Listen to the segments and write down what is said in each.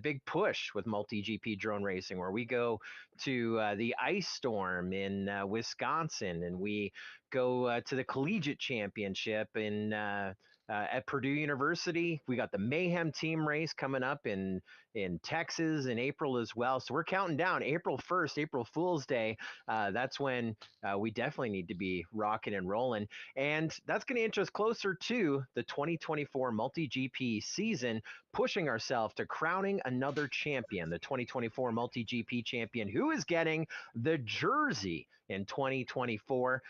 big push with MultiGP drone racing, where we go to the ice storm in Wisconsin, and we go to the collegiate championship in at Purdue University. We got the Mayhem team race coming up in Texas in April as well. So we're counting down April 1st, April Fool's Day. That's when we definitely need to be rocking and rolling. And that's going to inch us closer to the 2024 MultiGP season, pushing ourselves to crowning another champion, the 2024 MultiGP champion, who is getting the jersey in 2024.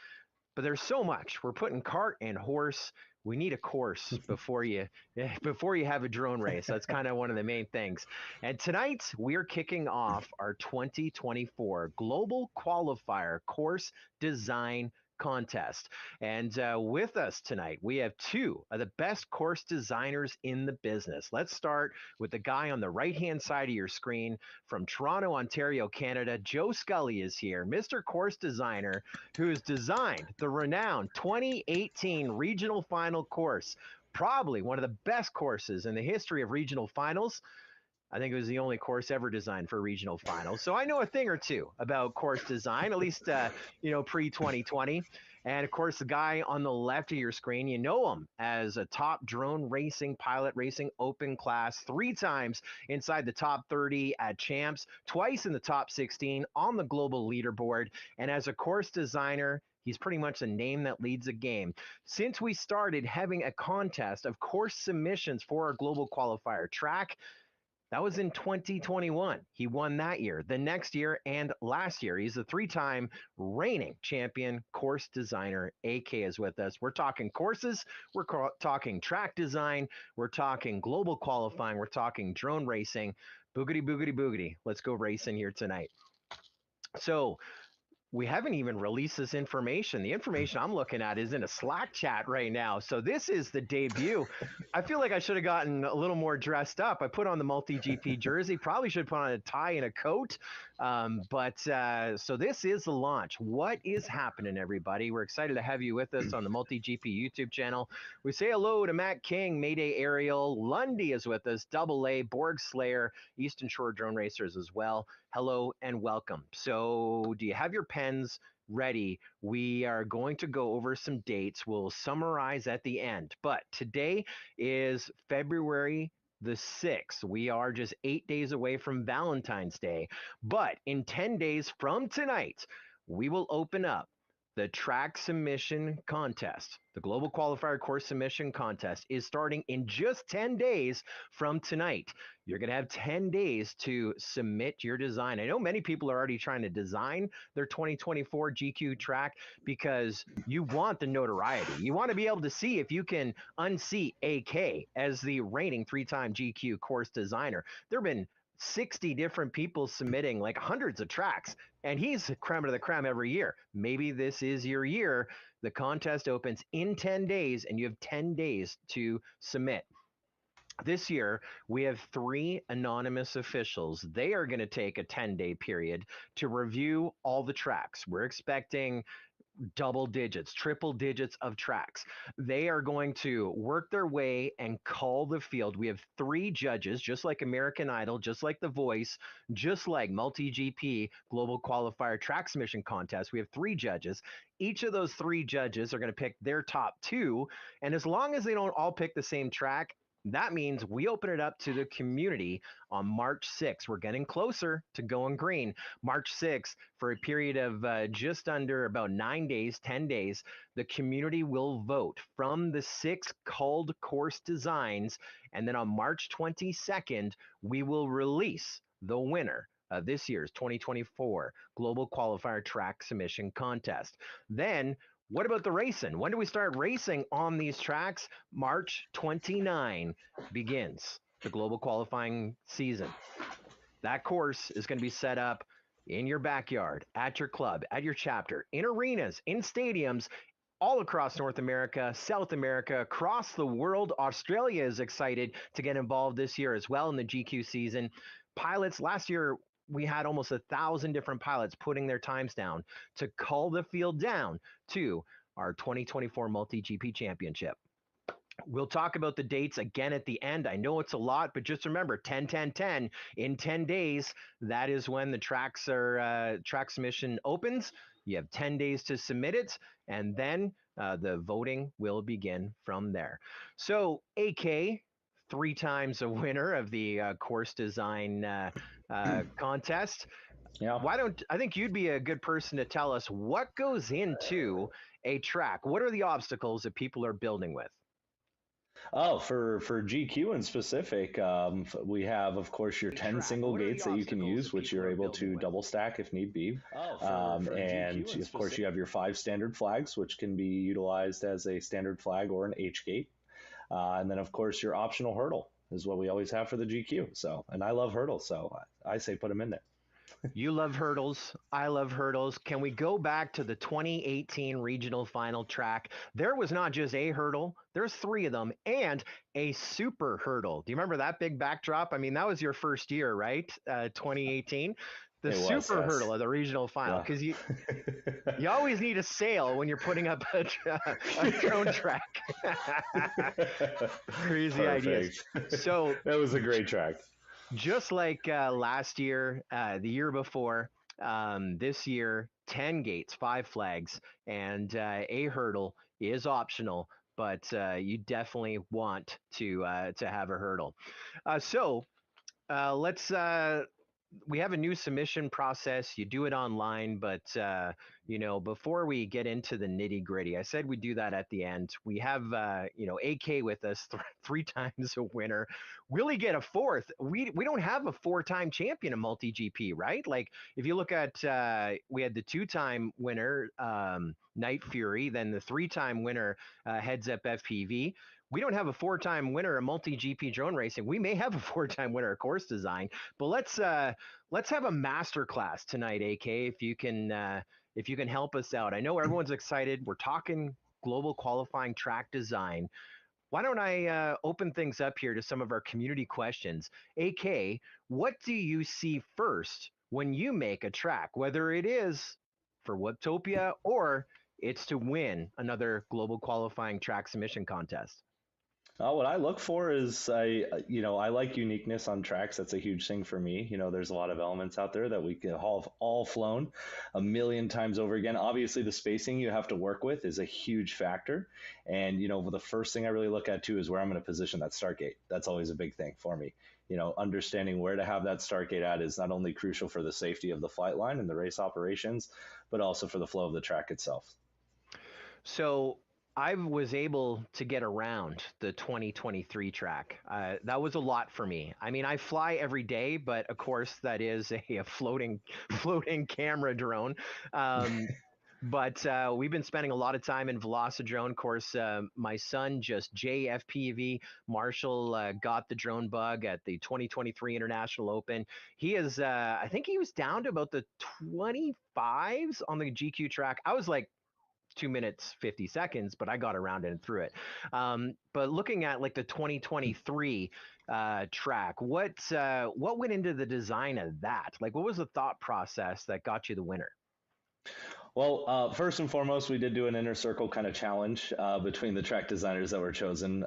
But there's so much. We're putting cart and horse. We need a course before you have a drone race. That's kind of one of the main things. And tonight we're kicking off our 2024 Global Qualifier Course Design Contest. And with us tonight, we have two of the best course designers in the business. Let's start with the guy on the right-hand side of your screen from Toronto, Ontario, Canada. Joe Scully is here, Mr. Course Designer, who has designed the renowned 2018 Regional Final course, probably one of the best courses in the history of regional finals. I think it was the only course ever designed for regional finals. So I know a thing or two about course design, at least, pre-2020. And of course, the guy on the left of your screen, you know him as a top drone racing, pilot racing, open class, 3 times inside the top 30 at champs, twice in the top 16 on the global leaderboard. And as a course designer, he's pretty much a name that leads a game. Since we started having a contest of course submissions for our global qualifier track, that was in 2021. He won that year, the next year, and last year. He's a 3-time reigning champion course designer. AK is with us. We're talking courses. We're talking track design. We're talking global qualifying. We're talking drone racing. Boogity, boogity, boogity. Let's go racing here tonight. So we haven't even released this information. The information I'm looking at is in a Slack chat right now. So this is the debut. I feel like I should have gotten a little more dressed up. I put on the MultiGP jersey, probably should put on a tie and a coat. So this is the launch. What is happening, everybody? We're excited to have you with us on the MultiGP YouTube channel. We say hello to Matt King, Mayday Aerial, Lundy is with us, Double A, Borg Slayer, Eastern Shore Drone Racers as well. Hello and welcome. So do you have your pens ready? We are going to go over some dates. We'll summarize at the end. But today is February the 6th. We are just 8 days away from Valentine's Day. But in 10 days from tonight, we will open up the track submission contest. The Global Qualifier Course Submission Contest is starting in just 10 days from tonight. You're going to have 10 days to submit your design. I know many people are already trying to design their 2024 GQ track because you want the notoriety. You want to be able to see if you can unseat AK as the reigning 3-time GQ course designer. There have been 60 different people submitting like hundreds of tracks, and he's creme of the creme every year. Maybe this is your year. The contest opens in 10 days, and you have 10 days to submit. This year, we have 3 anonymous officials. They are going to take a 10-day period to review all the tracks. We're expecting double digits, triple digits of tracks. They are going to work their way and call the field. We have 3 judges, just like American Idol, just like The Voice, just like MultiGP Global Qualifier Track Submission Contest. We have 3 judges. Each of those 3 judges are going to pick their top 2. And as long as they don't all pick the same track, that means we open it up to the community on March 6th. We're getting closer to going green. March 6th, for a period of just under about 9 days, 10 days, the community will vote from the 6 called course designs. And then on March 22nd, we will release the winner of this year's 2024 Global Qualifier Track Submission Contest. Then, what about the racing? When do we start racing on these tracks? March 29 begins the global qualifying season. That course is going to be set up in your backyard, at your club, at your chapter, in arenas, in stadiums, all across North America, South America, across the world. Australia is excited to get involved this year as well in the GQ season. Pilots, last year, we had almost 1,000 different pilots putting their times down to call the field down to our 2024 MultiGP Championship. We'll talk about the dates again at the end. I know it's a lot, but just remember 10, 10, 10 in 10 days. That is when the track submission opens. You have 10 days to submit it, and then the voting will begin from there. So, AK, 3 times a winner of the course design contest. Yeah. I think you'd be a good person to tell us what goes into a track? What are the obstacles that people are building with? Oh, for GQ in specific, we have, of course, your A 10 track. single What are the gates that you can obstacles use, that which people you're are able building to with? double stack if need be. Oh, for And GQ in of course, specific. you have your 5 standard flags, which can be utilized as a standard flag or an H gate. And then, of course, your optional hurdle is what we always have for the GQ. So, and I love hurdles, so I say put them in there. You love hurdles. I love hurdles. Can we go back to the 2018 regional final track? There was not just a hurdle, there's 3 of them, and a super hurdle. Do you remember that big backdrop? I mean, that was your first year, right? 2018. The It was, super yes. hurdle of the regional final, Yeah. because you always need a sail when you're putting up a drone track. Crazy ideas. Perfect. So That was a great track. just like last year, the year before, this year, 10 gates, 5 flags, and a hurdle is optional, but you definitely want to have a hurdle. So let's we have a new submission process. You do it online, but before we get into the nitty gritty, I said we do that at the end. We have AK with us, 3 times a winner. Really get a fourth. We don't have a 4-time champion in MultiGP, right? Like if you look at we had the 2-time winner, Night Fury, then the 3-time winner, Heads Up FPV. We don't have a 4-time winner of MultiGP drone racing. We may have a 4-time winner of course design, but let's have a master class tonight, AK. If you can help us out. I know everyone's excited. We're talking global qualifying track design. Why don't I open things up here to some of our community questions? AK, what do you see first when you make a track, whether it is for Webtopia or it's to win another global qualifying track submission contest? What I look for is I like uniqueness on tracks. That's a huge thing for me. There's a lot of elements out there that we can all flown a million times over again. Obviously, the spacing you have to work with is a huge factor. And the first thing I really look at too is where I'm going to position that start gate. That's always a big thing for me. Understanding where to have that start gate at is not only crucial for the safety of the flight line and the race operations, but also for the flow of the track itself. So I was able to get around the 2023 track. That was a lot for me. I mean, I fly every day, but of course that is a floating camera drone. Um, but we've been spending a lot of time in Velocidrone. Of course, my son just JFPV. Marshall got the drone bug at the 2023 International Open. He is, I think he was down to about the 25s on the GQ track. I was like, 2 minutes 50 seconds, but I got around it and through it. But looking at like the 2023 track, what went into the design of that? Like, what was the thought process that got you the winner? Well, first and foremost, we did do an inner circle kind of challenge between the track designers that were chosen.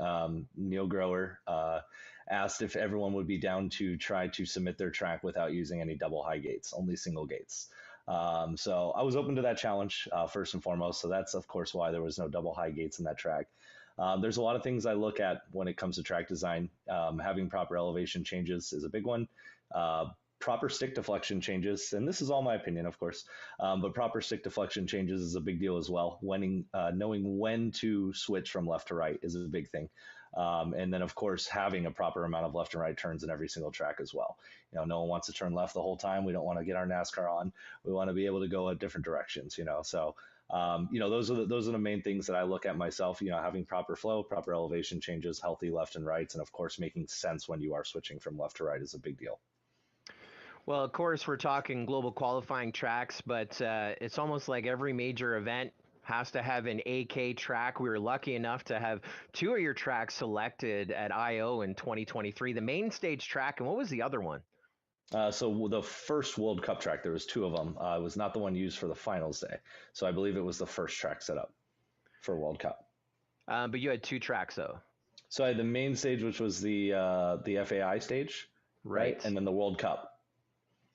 Neil Grower asked if everyone would be down to try to submit their track without using any double high gates, only single gates. So I was open to that challenge first and foremost. So that's, of course, why there was no double high gates in that track. There's a lot of things I look at when it comes to track design. Having proper elevation changes is a big one. Proper stick deflection changes, and this is all my opinion, of course, but proper stick deflection changes is a big deal as well. Knowing when to switch from left to right is a big thing. And then, of course, having a proper amount of left and right turns in every single track as well. No one wants to turn left the whole time. We don't want to get our NASCAR on. We want to be able to go at different directions, So, those are the main things that I look at myself, having proper flow, proper elevation changes, healthy left and rights, and of course, making sense when you are switching from left to right is a big deal. Well, of course, we're talking global qualifying tracks, but it's almost like every major event has to have an AK track. We were lucky enough to have 2 of your tracks selected at IO in 2023, the main stage track, and what was the other one? So the first World Cup track, there was 2 of them. It was not the one used for the finals day. So I believe it was the first track set up for World Cup. But you had 2 tracks, though. So I had the main stage, which was the FAI stage, right? Right. And then the World Cup,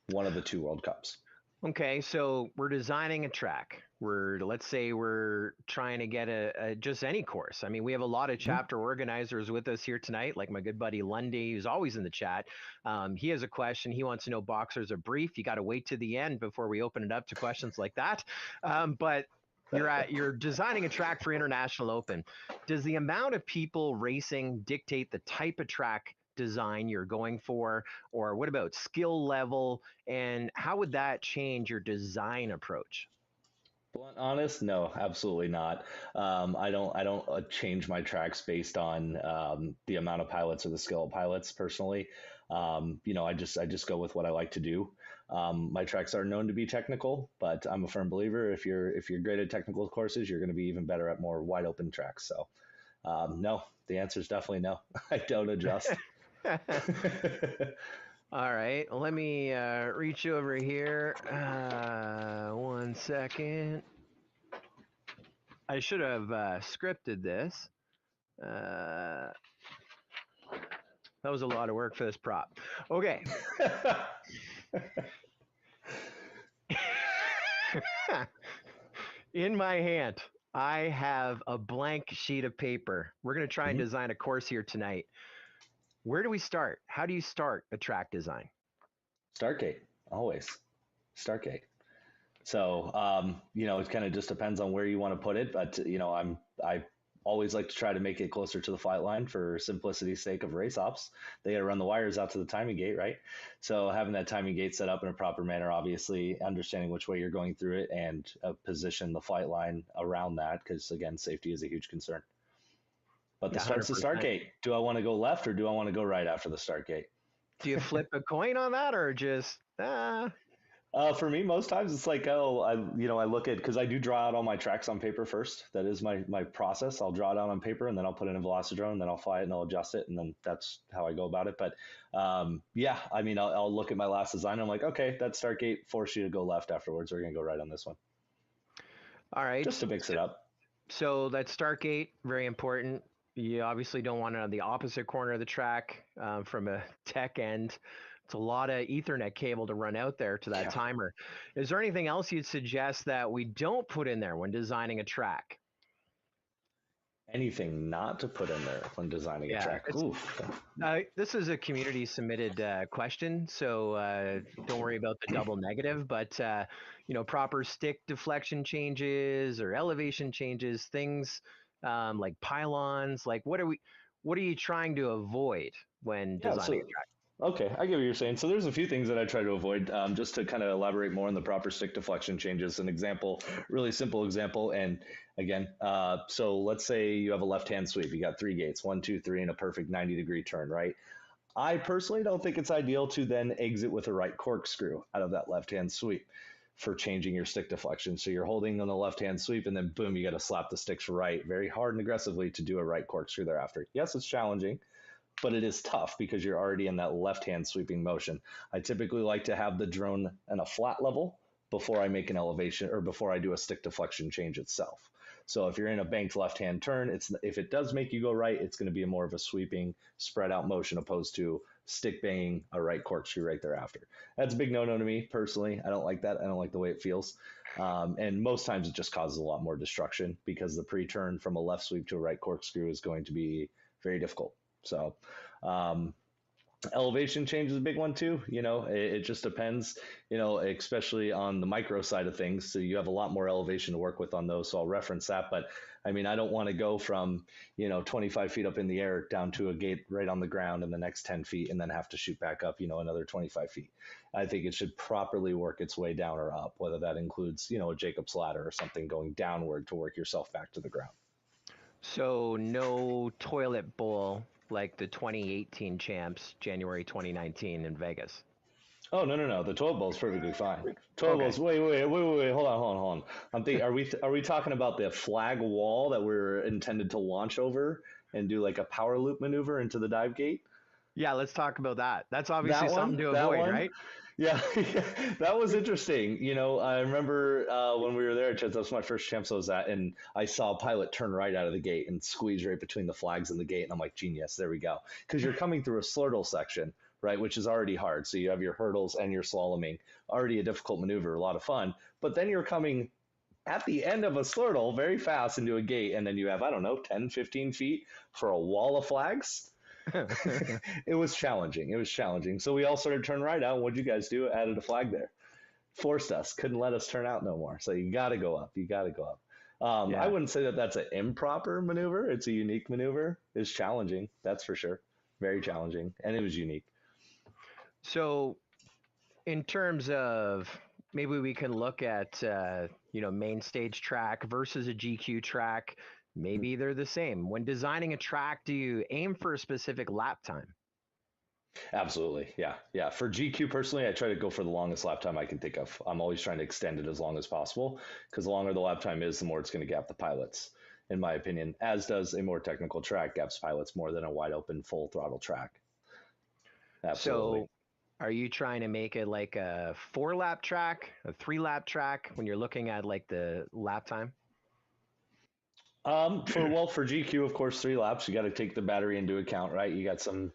one of the two World Cups. Okay, so we're designing a track. Let's say we're trying to get a just any course. I mean, we have a lot of Mhm. chapter organizers with us here tonight, like my good buddy Lundy, who's always in the chat. He has a question. He wants to know boxers are brief. You got to wait to the end before we open it up to questions like that. But you're designing a track for International Open. Does the amount of people racing dictate the type of track design you're going for, or what about skill level? And how would that change your design approach? Blunt honest, no, absolutely not. I don't change my tracks based on the amount of pilots or the skill of pilots personally. I just go with what I like to do. My tracks are known to be technical, but I'm a firm believer if you're great at technical courses, you're going to be even better at more wide open tracks. So, no, the answer is definitely no. I don't adjust. All right, let me reach over here. 1 second. I should have scripted this. Uh, that was a lot of work for this prop. Okay. In my hand, I have a blank sheet of paper. We're going to try and Mhm. design a course here tonight. Where do we start? How do you start a track design? Start gate, always. Start gate. So, it kind of just depends on where you want to put it. But, I always like to try to make it closer to the flight line for simplicity's sake of race ops. They got to run the wires out to the timing gate, right? So having that timing gate set up in a proper manner, obviously understanding which way you're going through it and position the flight line around that, because again, safety is a huge concern. But the Yeah, start's the start 100%. gate. Do I want to go left or do I want to go right after the start gate? Do you flip a coin on that or just, For me, most times it's like, oh, I look at because I do draw out all my tracks on paper first. That is my process. I'll draw it out on paper and then I'll put it in Velocidrone, and then I'll fly it and I'll adjust it, and then that's how I go about it. But yeah, I mean, I'll look at my last design. And I'm like, okay, that start gate forced you to go left afterwards. We're gonna go right on this one, all right. just to mix it up. So that start gate, very important. You obviously don't want it on the opposite corner of the track from a tech end. It's a lot of Ethernet cable to run out there to that Yeah. timer. Is there anything else you'd suggest that we don't put in there when designing a track? Anything not to put in there when designing a Yeah, track? Oof. this is a community submitted question, so don't worry about the double negative. But proper stick deflection changes or elevation changes, things like pylons. Like, what are you trying to avoid when Yeah. designing So a track? okay, I get what you're saying. So there's a few things that I try to avoid, just to kind of elaborate more on the proper stick deflection changes. An example, really simple example, and again, so let's say you have a left-hand sweep. You got three gates, 1, 2, 3, and a perfect 90-degree turn, right? I personally don't think it's ideal to then exit with a right corkscrew out of that left-hand sweep for changing your stick deflection. So you're holding on the left-hand sweep, and then boom, you got to slap the sticks right, very hard and aggressively to do a right corkscrew thereafter. Yes, it's challenging, but it is tough because you're already in that left hand sweeping motion. I typically like to have the drone in a flat level before I make an elevation or before I do a stick deflection change itself. So if you're in a banked left hand turn, if it does make you go right, it's going to be more of a sweeping, spread out motion opposed to stick banging a right corkscrew right thereafter. That's a big no no to me personally. I don't like that. I don't like the way it feels. And most times it just causes a lot more destruction because the pre turn from a left sweep to a right corkscrew is going to be very difficult. So, um, elevation change is a big one too. It just depends, especially on the micro side of things. So you have a lot more elevation to work with on those. So I'll reference that. But I mean, I don't want to go from, 25 feet up in the air down to a gate right on the ground in the next 10 feet and then have to shoot back up, another 25 feet. I think it should properly work its way down or up, whether that includes, a Jacob's ladder or something going downward to work yourself back to the ground. So no toilet bowl like the 2018 champs, January 2019 in Vegas. Oh no no no! The toilet bowl is perfectly fine. Toilet Okay. bowls. Wait! Hold on. I'm thinking. Are we talking about the flag wall that we're intended to launch over and do like a power loop maneuver into the dive gate? Yeah, let's talk about that. That's obviously That something one. to That avoid, one. right? Yeah, that was interesting. I remember when we were there, that's my first champs I was at, and I saw a pilot turn right out of the gate and squeeze right between the flags and the gate, and I'm like, genius, there we go. Because you're coming through a slurtle section, right, which is already hard. So you have your hurdles and your slaloming, already a difficult maneuver, a lot of fun. But then you're coming at the end of a slurtle very fast into a gate, and then you have, I don't know, 10, 15 feet for a wall of flags. It was challenging. It was challenging. So we all started turning right out. What'd you guys do? Added a flag there. Forced us. Couldn't let us turn out no more. So you got to go up. You got to go up. I Yeah. wouldn't say that that's an improper maneuver. It's a unique maneuver. It's challenging. That's for sure. Very challenging. And it was unique. So in terms of maybe we can look at main stage track versus a GQ track. Maybe they're the same. When designing a track, do you aim for a specific lap time? Absolutely. Yeah. Yeah. For GQ personally, I try to go for the longest lap time I can think of. I'm always trying to extend it as long as possible because the longer the lap time is, the more it's going to gap the pilots, in my opinion, as does a more technical track gaps pilots more than a wide open full throttle track. Absolutely. So are you trying to make it like a 4 lap track, a 3 lap track when you're looking at like the lap time? For GQ, of course, 3 laps. You got to take the battery into account, right? You got some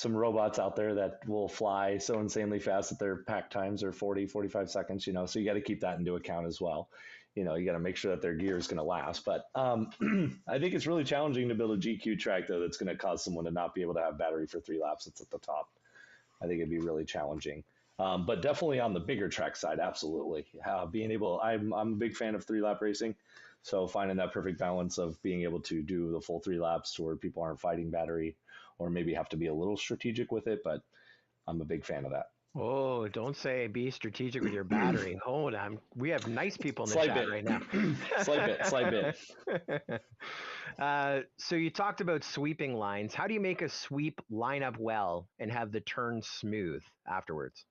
robots out there that will fly so insanely fast that their pack times are 40, 45 seconds. So you got to keep that into account as well. You got to make sure that their gear is going to last. But I think it's really challenging to build a GQ track though that's going to cause someone to not be able to have battery for 3 laps. It's at the top. I think it'd be really challenging. But definitely on the bigger track side, absolutely. I'm a big fan of 3 lap racing. So finding that perfect balance of being able to do the full 3 laps to where people aren't fighting battery or maybe have to be a little strategic with it, but I'm a big fan of that. Oh, don't say be strategic with your battery. Hold on. We have nice people in the Slight chat bit, right now. slight bit. So you talked about sweeping lines. How do you make a sweep line up well and have the turn smooth afterwards?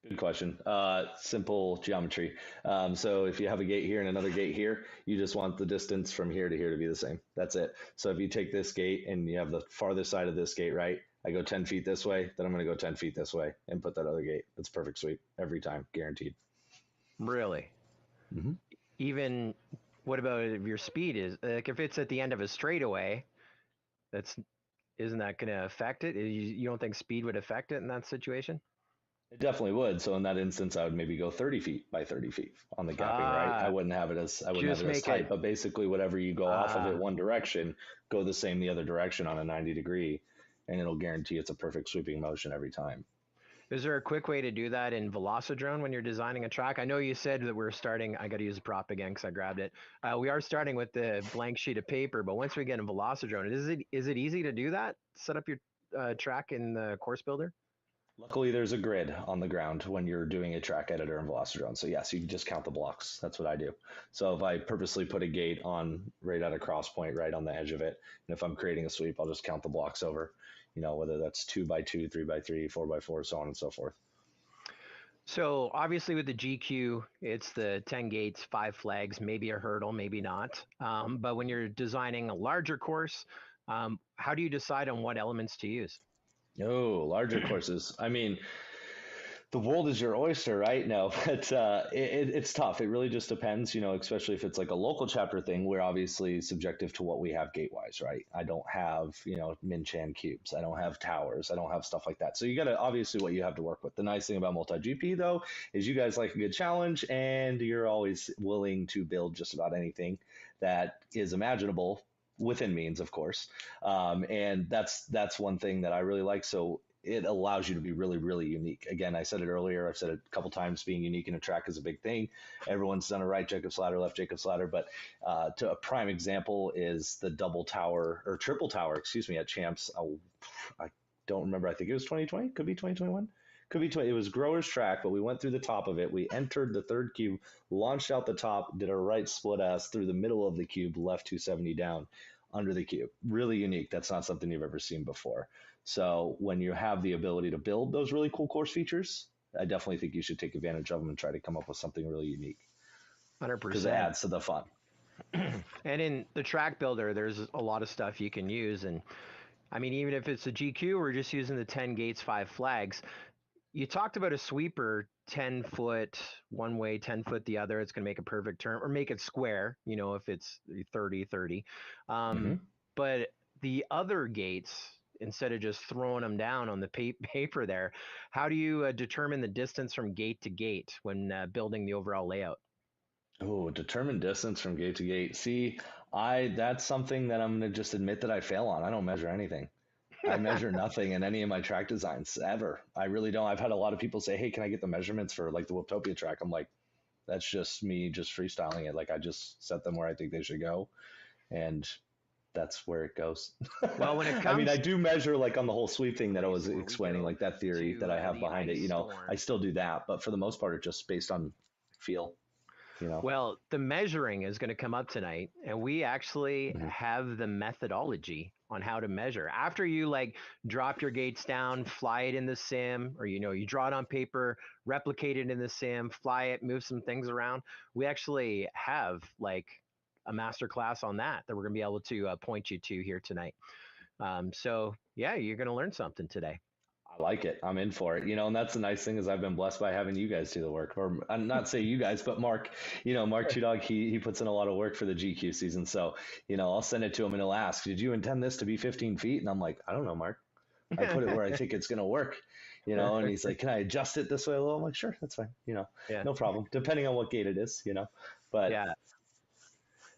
Good question. Simple geometry. So if you have a gate here and another gate here, you just want the distance from here to here to be the same. That's it. So if you take this gate and you have the farthest side of this gate, right? I go 10 feet this way, then I'm going to go 10 feet this way and put that other gate. That's perfect sweep every time, guaranteed. Really? Mm-hmm. Even what about if your speed is like if it's at the end of a straightaway, that's isn't that going to affect it? You don't think speed would affect it in that situation? It definitely would. So in that instance, I would maybe go 30 feet by 30 feet on the gapping, right? I Ah, wouldn't have it as I wouldn't have just it as make it. tight, but basically whatever you go off of it Ah, one direction, go the same the other direction on a 90 degree, and it'll guarantee it's a perfect sweeping motion every time. is there a quick way to do that in Velocidrone when you're designing a track? I know you said that we're starting. I got to use a prop again because I grabbed it. We are starting with the blank sheet of paper, but once we get in Velocidrone, is it easy to do that? Set up your track in the course builder. Luckily, there's a grid on the ground when you're doing a track editor in Velocidrone. So yes, you can just count the blocks. That's what I do. So if I purposely put a gate on right at a cross point, right on the edge of it, and if I'm creating a sweep, I'll just count the blocks over. Whether that's 2 by 2, 3 by 3, 4 by 4, so on and so forth. So obviously with the GQ, it's the 10 gates, 5 flags, maybe a hurdle, maybe not. But when you're designing a larger course, how do you decide on what elements to use? Oh, larger courses. I mean, the world is your oyster, right? No, but it's tough. It really just depends, especially if it's like a local chapter thing. We're obviously subjective to what we have gate wise, right? I don't have, Min Chan cubes. I don't have towers. I don't have stuff like that. So you got to obviously what you have to work with. The nice thing about MultiGP though is you guys like a good challenge and you're always willing to build just about anything that is imaginable within means, of course. And that's one thing that I really like. So it allows you to be really, really unique. Again, I said it earlier. I've said it a couple times. Being unique in a track is a big thing. Everyone's done a right Jacob's ladder, left Jacob's ladder, but to a prime example is the double tower or triple tower, excuse me, at Champs. I don't remember. I think it was 2020. Could be 2021. Could be 20. It was Grower's track, but we went through the top of it. We entered the third cube, launched out the top, did a right split ass through the middle of the cube, left 270 down under the cube. Really unique. That's not something you've ever seen before. So when you have the ability to build those really cool course features, I definitely think you should take advantage of them and try to come up with something really unique because it 100%. adds to the fun. And in the track builder, there's a lot of stuff you can use. And I mean, even if it's a GQ, we're just using the 10 gates, 5 flags. You talked about a sweeper 10 foot one way, 10 foot the other. It's going to make a perfect turn or make it square, if it's 30-30. Hmm. But the other gates, instead of just throwing them down on the paper there, how do you determine the distance from gate to gate when building the overall layout? Oh, determine distance from gate to gate. See, that's something that I'm gonna just admit that I fail on. I don't measure anything. I measure nothing in any of my track designs ever. I really don't. I've had a lot of people say, "Hey, can I get the measurements for like the Whooptopia track?" I'm like, that's just me just freestyling it. Like I just set them where I think they should go, and that's where it goes. Well, when it I mean, I comes do measure like on the whole sweep thing that I was place where we explaining, go like that theory that to I have the behind it. ice I storm. still do that, but for the most part, it's just based on feel. You know. Well, the measuring is going to come up tonight, and we actually Mhm. have the methodology on how to measure. After you like drop your gates down, fly it in the sim, or you draw it on paper, replicate it in the sim, fly it, move some things around. We actually have like a master class on that we're going to be able to point you to here tonight. So yeah, you're going to learn something today. I like it. I'm in for it. And that's the nice thing is I've been blessed by having you guys do the work. Or not say you guys, but Mark. Mark Two Dog. He puts in a lot of work for the GQ season. So I'll send it to him and he'll ask, "Did you intend this to be 15 feet?" And I'm like, "I don't know, Mark. I put it where I think it's gonna work." And he's like, "Can I adjust it this way a little?" I'm like, "Sure, that's fine. Yeah, No problem. Depending on what gate it is. But yeah.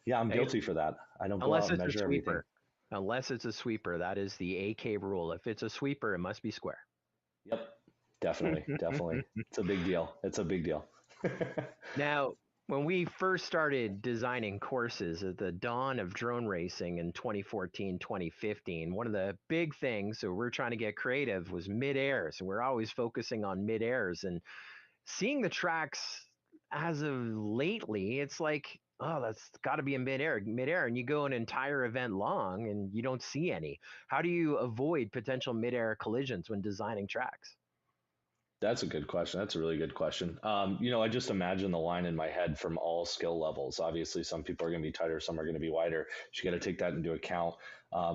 yeah, I'm guilty for that. I don't go out Unless and it's a measure everything. sweeper. Unless it's a sweeper, that is the AK rule. If it's a sweeper, it must be square. Yep, definitely, definitely. It's a big deal. It's a big deal. Now, when we first started designing courses at the dawn of drone racing in 2014, 2015, one of the big things, so we're trying to get creative, was mid-airs. And we're always focusing on mid-airs. And seeing the tracks as of lately, it's like, oh, that's got to be a mid-air. And you go an entire event long and you don't see any. How do you avoid potential mid-air collisions when designing tracks? That's a good question. That's a really good question. I just imagine the line in my head from all skill levels. Obviously, some people are going to be tighter, some are going to be wider. You got to take that into account.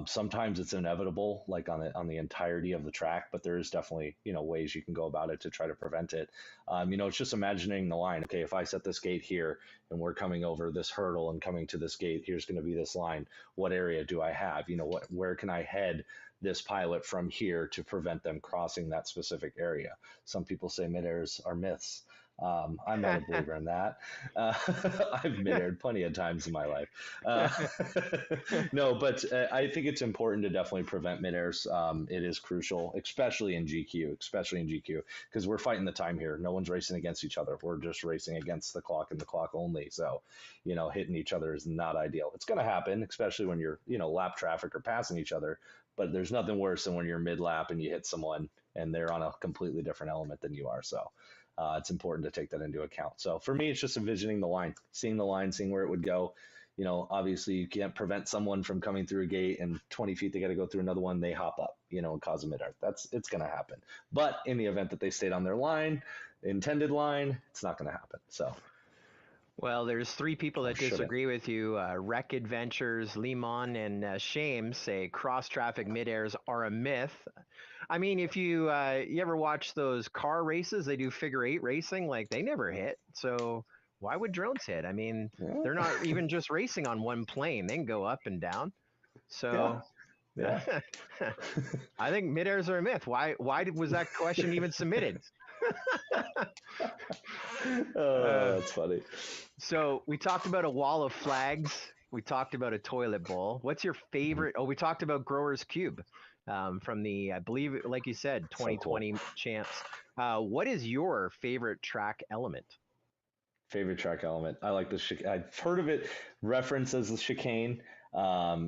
Sometimes it's inevitable, like on the entirety of the track, but there is definitely ways you can go about it to try to prevent it. It's just imagining the line. Okay, if I set this gate here and we're coming over this hurdle and coming to this gate, here's going to be this line. What area do I have? Where can I head this pilot from here to prevent them crossing that specific area? Some people say mid-airs are myths. I'm not a believer in that. Uh, I've mid-aired plenty of times in my life. Uh, no, but I think it's important to definitely prevent mid-airs. It is crucial, especially in GQ, because we're fighting the time here. No one's racing against each other. We're just racing against the clock and the clock only. So, hitting each other is not ideal. It's going to happen, especially when you're, lap traffic or passing each other. But there's nothing worse than when you're mid-lap and you hit someone and they're on a completely different element than you are. So it's important to take that into account. So for me, it's just envisioning the line, seeing where it would go. Obviously you can't prevent someone from coming through a gate and 20 feet, they got to go through another one. They hop up, and cause a mid-air. It's going to happen. But in the event that they stayed on their line, intended line, it's not going to happen. So. Well, there's three people Or that shouldn't. disagree with you. Wreck Adventures, Limon, and Shame say cross-traffic mid-airs are a myth. I mean, if you ever watch those car races, they do figure eight racing, like they never hit. So why would drones hit? I mean, Yeah. they're not even just racing on one plane; they can go up and down. Yeah. So Yeah. I think mid-airs are a myth. Why was that question even submitted? Oh, Uh, that's funny. So we talked about a wall of flags. We talked about a toilet bowl. What's your Mhm. favorite? Oh, we talked about Growers Cube from the, I believe, like you said, So cool. 2020 champs. What is your favorite track element? Favorite track element. I like the I've heard of it referenced as the chicane.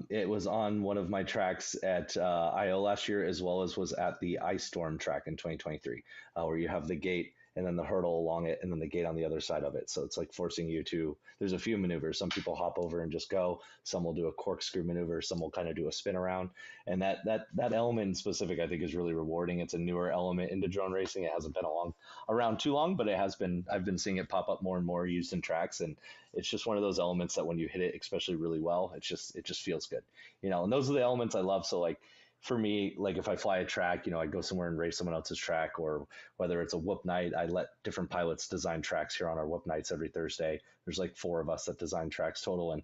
It was on one of my tracks at IO last year, as well as was at the Ice Storm track in 2023, where you have the gate and then the hurdle along it, and then the gate on the other side of it. So it's like forcing you to. There's a few maneuvers. Some people hop over and just go. Some will do a corkscrew maneuver. Some will kind of do a spin around. And that element in specific, I think, is really rewarding. It's a newer element into drone racing. It hasn't been around too long, but it has been. I've been seeing it pop up more and more used in tracks, and it's just one of those elements that when you hit it, especially really well, it just feels good. And those are the elements I love. So like for me, like if I fly a track, I go somewhere and race someone else's track, or whether it's a whoop night, I let different pilots design tracks here on our whoop nights every Thursday. There's like 4 of us that design tracks total. And,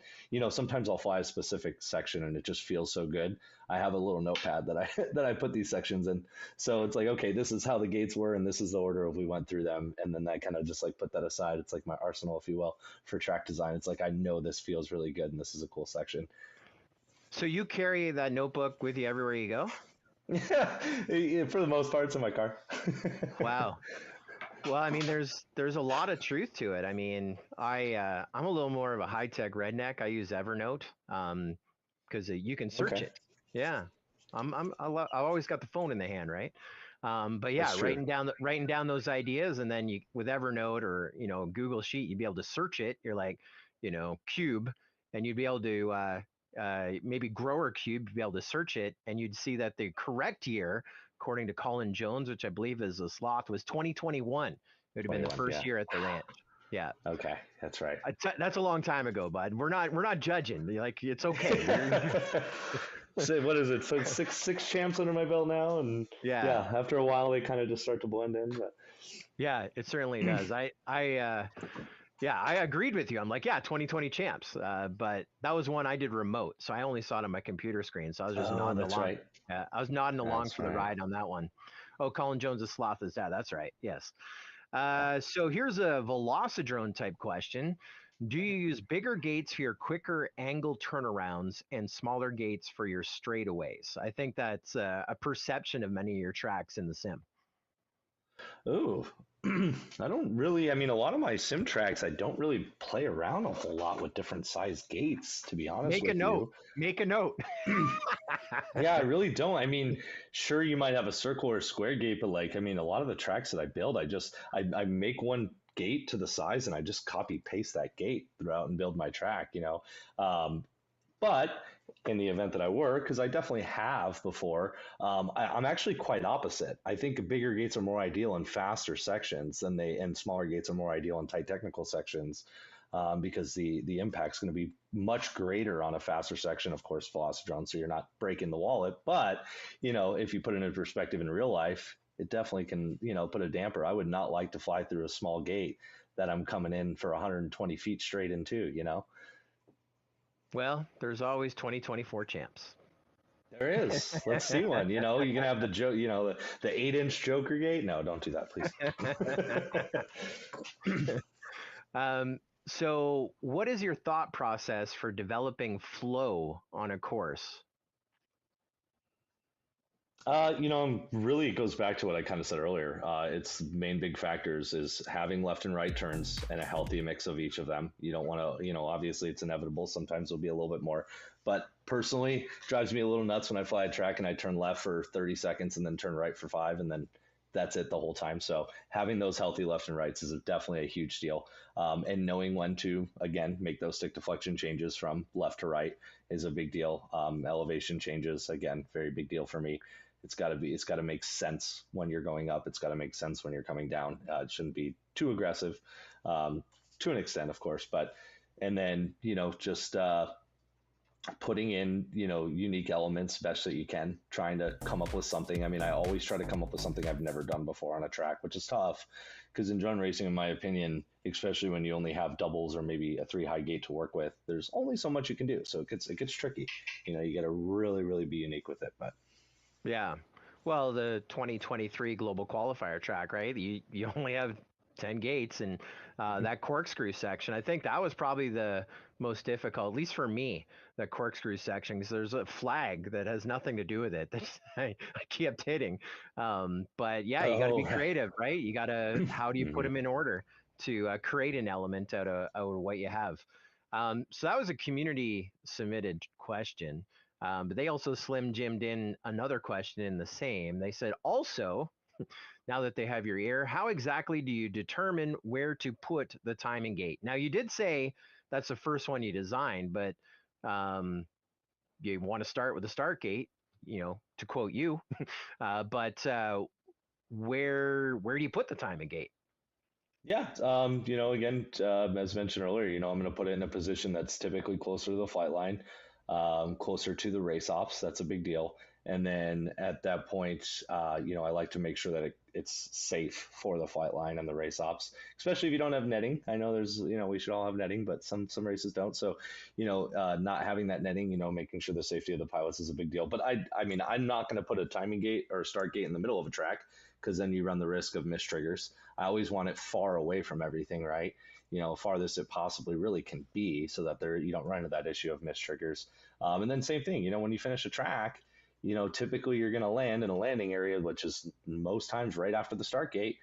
sometimes I'll fly a specific section and it just feels so good. I have a little notepad that I, that I put these sections in. So it's like, okay, this is how the gates were and this is the order of we went through them. And then I kind of just like put that aside. It's like my arsenal, if you will, for track design. It's like, I know this feels really good and this is a cool section. So you carry that notebook with you everywhere you go? Yeah, for the most part, it's in my car. Wow. Well, I mean, there's a lot of truth to it. I mean, I'm a little more of a high tech redneck. I use Evernote because you can search Okay, it. Yeah, I've always got the phone in the hand, right? But yeah, that's true. writing down those ideas, and then you with Evernote or Google Sheet, you'd be able to search it. You're like, cube, and you'd be able to maybe grower cube, you'd be able to search it, and you'd see that the correct year, according to Colin Jones, which I believe is a sloth, was 2021. It would have been the 21, first yeah. year at the ranch. Yeah, Okay, that's right. that's a long time ago, bud. We're not judging. Like it's okay. So what is it? So six champs under my belt now, and Yeah, yeah, after a while they kind of just start to blend in. But yeah, it certainly does. Yeah, I agreed with you. I'm like, yeah, 2020 champs. But that was one I did remote, so I only saw it on my computer screen. So I was just oh, nodding that's along. right. I was nodding along That's for the right. ride on that one. Oh, Colin Jones' sloth is that. That's right. Yes. Yeah. So here's a Velocidrone type question. Do you use bigger gates for your quicker angle turnarounds and smaller gates for your straightaways? I think that's a perception of many of your tracks in the sim. Ooh. I don't really, I mean, a lot of my sim tracks, I don't really play around a whole lot with different size gates, to be honest Make a with note. you. Make a note. Yeah, I really don't. I mean, sure, you might have a circle or square gate, but like, I mean, a lot of the tracks that I build, I make one gate to the size and I just copy paste that gate throughout and build my track. But in the event that I work, because I definitely have before, I'm actually quite opposite. I think bigger gates are more ideal in faster sections and smaller gates are more ideal in tight technical sections. Because the impact's going to be much greater on a faster section, of course, Velocidrone, so you're not breaking the wallet. But, if you put it in perspective in real life, it definitely can, put a damper. I would not like to fly through a small gate that I'm coming in for 120 feet straight into. Well, there's always 2024 champs. There is. Let's see one. You can have the joke. The 8-inch Joker gate. No, don't do that, please. um, so, what is your thought process for developing flow on a course? Really, it goes back to what I kind of said earlier. Its main big factors is having left and right turns and a healthy mix of each of them. You don't want to, obviously it's inevitable. Sometimes it'll be a little bit more, but personally, drives me a little nuts when I fly a track and I turn left for 30 seconds and then turn right for 5, and then that's it the whole time. So having those healthy left and rights is definitely a huge deal. And knowing when to, again, make those stick deflection changes from left to right is a big deal. Elevation changes, again, very big deal for me. It's got to make sense when you're going up. It's got to make sense when you're coming down. It shouldn't be too aggressive, to an extent, of course, but, and then, just, putting in, unique elements best that you can, trying to come up with something. I mean, I always try to come up with something I've never done before on a track, which is tough because in drone racing, in my opinion, especially when you only have doubles or maybe a 3 high gate to work with, there's only so much you can do. So it gets tricky. You got to really, really be unique with it, but. Yeah. Well, the 2023 global qualifier track, right? You only have 10 gates and that corkscrew section. I think that was probably the most difficult, at least for me, the corkscrew section, because there's a flag that has nothing to do with it. That's, I kept hitting. But yeah, you got to be Oh, creative, right? You got to, how do you put mhm. them in order to create an element out of what you have? So that was a community submitted question. But they also slim jimmed in another question in the same. They said, also, now that they have your ear, how exactly do you determine where to put the timing gate? Now, you did say that's the first one you designed, but um, you want to start with the start gate, to quote you. But where do you put the timing gate? Yeah, again, as mentioned earlier, I'm going to put it in a position that's typically closer to the flight line, closer to the race ops. That's a big deal. And then at that point, I like to make sure that it's safe for the flight line and the race ops, especially if you don't have netting. I know we should all have netting, but some races don't. So, not having that netting, making sure the safety of the pilots is a big deal. But I mean, I'm not going to put a timing gate or a start gate in the middle of a track because then you run the risk of missed triggers. I always want it far away from everything, right? Farthest it possibly really can be so that you don't run into that issue of missed triggers. And then same thing, when you finish a track, typically you're going to land in a landing area, which is most times right after the start gate.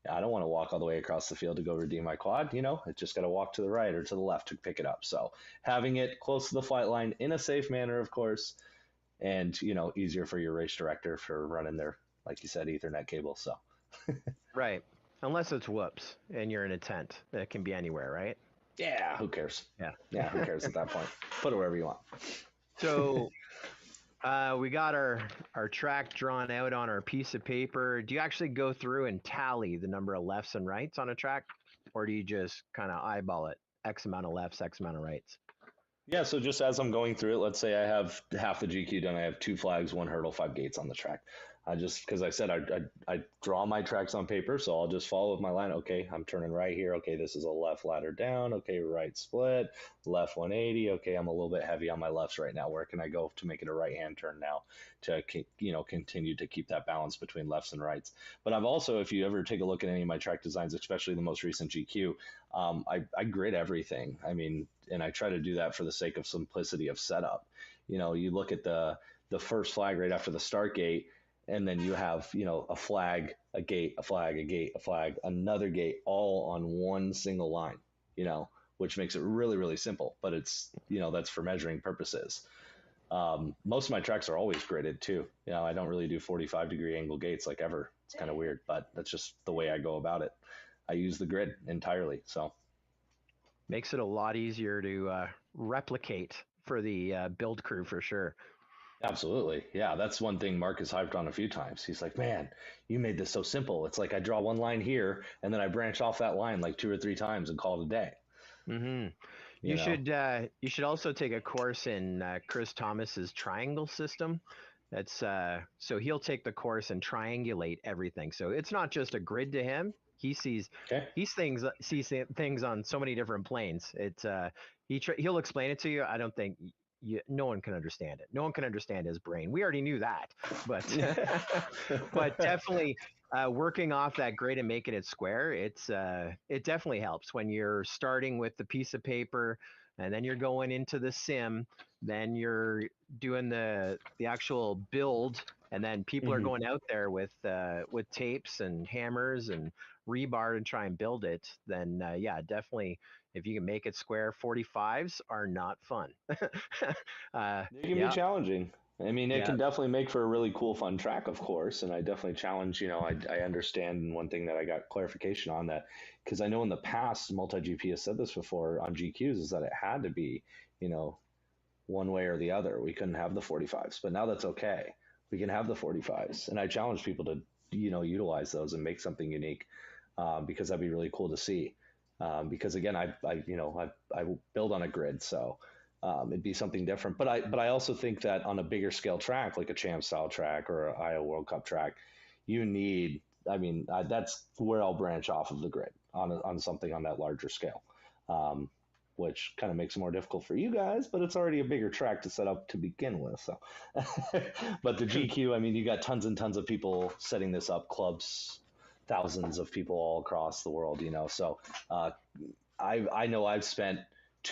I don't want to walk all the way across the field to go redeem my quad. It just got to walk to the right or to the left to pick it up. So having it close to the flight line in a safe manner, of course, and, easier for your race director for running their, like you said, Ethernet cable. So. Right. Unless it's whoops and you're in a tent. It can be anywhere, right? Yeah, who cares? Yeah. Yeah, who cares at that point? Put it wherever you want. So we got our track drawn out on our piece of paper. Do you actually go through and tally the number of lefts and rights on a track? Or do you just kind of eyeball it? X amount of lefts, X amount of rights. Yeah, so just as I'm going through it, let's say I have half the GQ done. I have 2 flags, 1 hurdle, 5 gates on the track. Because I said I draw my tracks on paper, so I'll just follow with my line. Okay, I'm turning right here. Okay, this is a left ladder down. Okay, right split, left 180. Okay, I'm a little bit heavy on my lefts right now. Where can I go to make it a right hand turn now to continue to keep that balance between lefts and rights? But I've also, if you ever take a look at any of my track designs, especially the most recent GQ, I grid everything. I mean, and I try to do that for the sake of simplicity of setup. You look at the first flag right after the start gate, and then you have, a flag, a gate, a flag, a gate, a flag, another gate, all on one single line, which makes it really, really simple. But it's, that's for measuring purposes. Most of my tracks are always gridded too. I don't really do 45-degree angle gates like ever. It's kind of weird, but that's just the way I go about it. I use the grid entirely. So makes it a lot easier to replicate for the build crew for sure. Absolutely. Yeah, that's one thing Mark has hyped on a few times. He's like, man, you made this so simple. It's like I draw one line here and then I branch off that line like 2 or 3 times and call it a day. Mm-hmm. You should also take a course in Chris Thomas's triangle system. That's so he'll take the course and triangulate everything. So it's not just a grid to him. He sees things on so many different planes. It's he'll explain it to you. I don't think no one can understand it. No one can understand his brain. We already knew that, but but definitely working off that grid and making it square, it definitely helps when you're starting with the piece of paper and then you're going into the sim, then you're doing the actual build, and then people are going out there with tapes and hammers and rebar to try and build it. Then yeah, definitely. If you can make it square, 45s are not fun. They can be challenging. I mean, it can definitely make for a really cool, fun track, of course. And I definitely challenge, I understand. And one thing that I got clarification on that, because I know in the past, MultiGP has said this before on GQs, is that it had to be, one way or the other. We couldn't have the 45s, but now that's okay. We can have the 45s. And I challenge people to, utilize those and make something unique, because that'd be really cool to see. Because again, I build on a grid, so it'd be something different. But I also think that on a bigger scale track, like a champ style track or an Iowa World Cup track, you need. I mean, that's where I'll branch off of the grid on something on that larger scale, which kind of makes it more difficult for you guys. But it's already a bigger track to set up to begin with. So, but the GQ, I mean, you got tons and tons of people setting this up, clubs. Thousands of people all across the world, So I know I've spent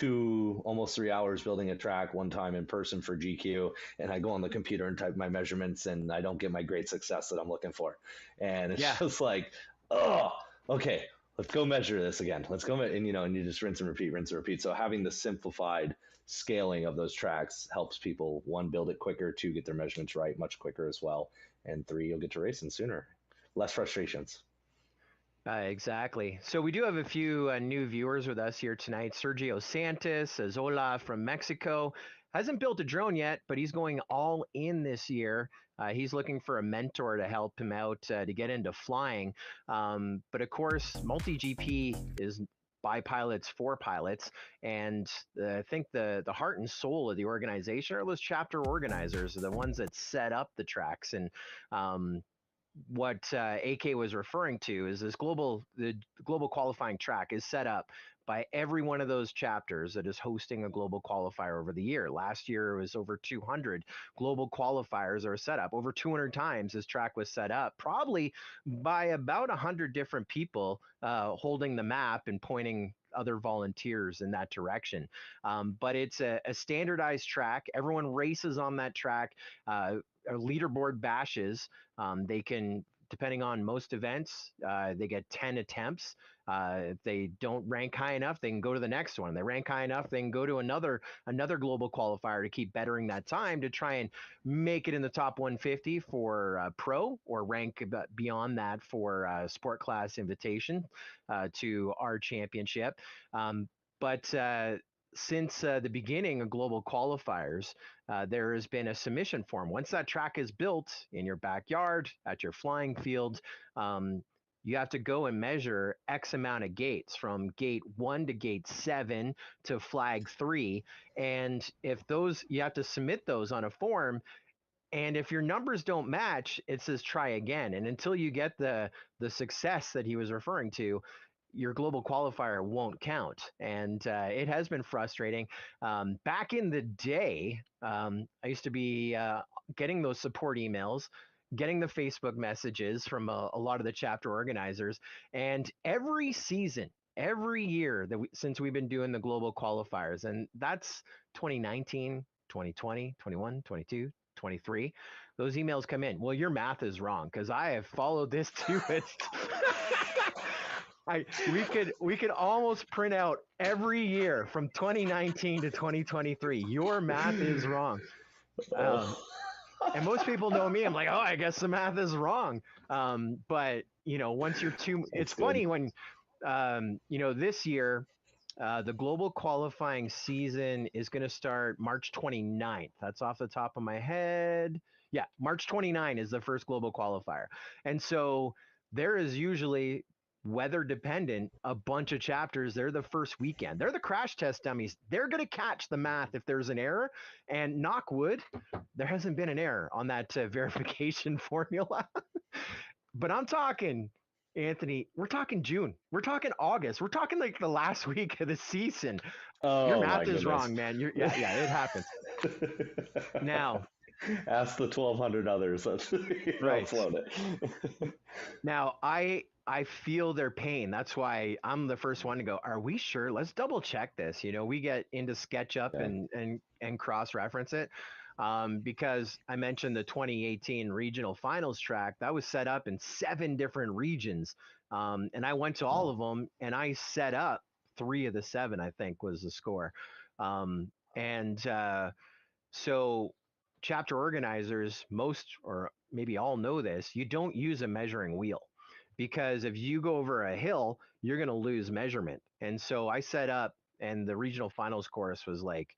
almost 3 hours building a track one time in person for GQ, and I go on the computer and type my measurements, and I don't get my great success that I'm looking for. And it's just like, oh, okay, let's go measure this again. Let's go, and you just rinse and repeat. So having the simplified scaling of those tracks helps people, 1, build it quicker, 2, get their measurements right much quicker as well, and 3, you'll get to racing sooner. Less frustrations. Exactly. So we do have a few new viewers with us here tonight. Sergio Santos says, hola from Mexico. Hasn't built a drone yet, but he's going all in this year. He's looking for a mentor to help him out to get into flying. But of course, MultiGP is by pilots for pilots. And I think the heart and soul of the organization are those chapter organizers, the ones that set up the tracks. And what AK was referring to is the global qualifying track is set up by every one of those chapters that is hosting a global qualifier over the year. Last year it was over 200 global qualifiers are set up. Over 200 times this track was set up, probably by about 100 different people holding the map and pointing other volunteers in that direction. But it's a standardized track. Everyone races on that track. Leaderboard bashes. They can, depending on most events, they get 10 attempts. If they don't rank high enough, they can go to the next one. They rank high enough, they can go to another global qualifier to keep bettering that time to try and make it in the top 150 for pro, or rank beyond that for sport class invitation to our championship. But since the beginning of global qualifiers, there has been a submission form. Once that track is built in your backyard, at your flying field, you have to go and measure X amount of gates, from gate 1 to gate 7 to flag 3. And if those, you have to submit those on a form. And if your numbers don't match, it says try again. And until you get the success that he was referring to, your global qualifier won't count. And it has been frustrating. Back in the day, I used to be getting those support emails, getting the Facebook messages from a lot of the chapter organizers. And every season, every year since we've been doing the global qualifiers, and that's 2019, 2020, 21, 22, 23, those emails come in. Well, your math is wrong, because I have followed this to it. We could almost print out every year from 2019 to 2023. Your math is wrong. And most people know me. I'm like, oh, I guess the math is wrong. But once you're it's funny when, this year, the global qualifying season is going to start March 29th. That's off the top of my head. Yeah, March 29 is the first global qualifier. And so there is usually, weather dependent, a bunch of chapters. They're the first weekend. They're the crash test dummies. They're going to catch the math if there's an error. And knock wood, there hasn't been an error on that verification formula. But I'm talking, Anthony, we're talking June. We're talking August. We're talking like the last week of the season. Your math is wrong, man. Yeah, it happens. Now, ask the 1,200 others. Right. Float it. Now, I feel their pain. That's why I'm the first one to go, are we sure? Let's double check this. We get into SketchUp and cross-reference it. Because I mentioned the 2018 regional finals track that was set up in 7 different regions. And I went to all of them, and I set up 3 of the 7, I think was the score. So chapter organizers, most or maybe all know this, you don't use a measuring wheel, because if you go over a hill, you're going to lose measurement. And so I set up, and the regional finals course was like,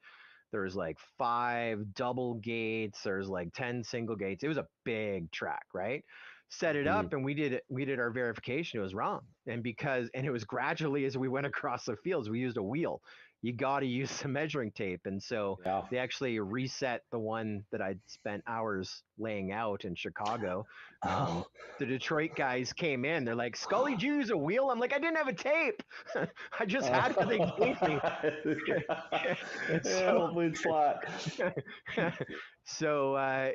there's like 5 double gates, there's like 10 single gates. It was a big track, right? Set it up, and we did our verification. It was wrong. And it was gradually as we went across the fields, we used a wheel. You got to use some measuring tape. And so they actually reset the one that I'd spent hours laying out in Chicago. The Detroit guys came in. They're like, Scully, did you use a wheel? I'm like, I didn't have a tape. I just had what they gave me. Hopefully it's flat. So,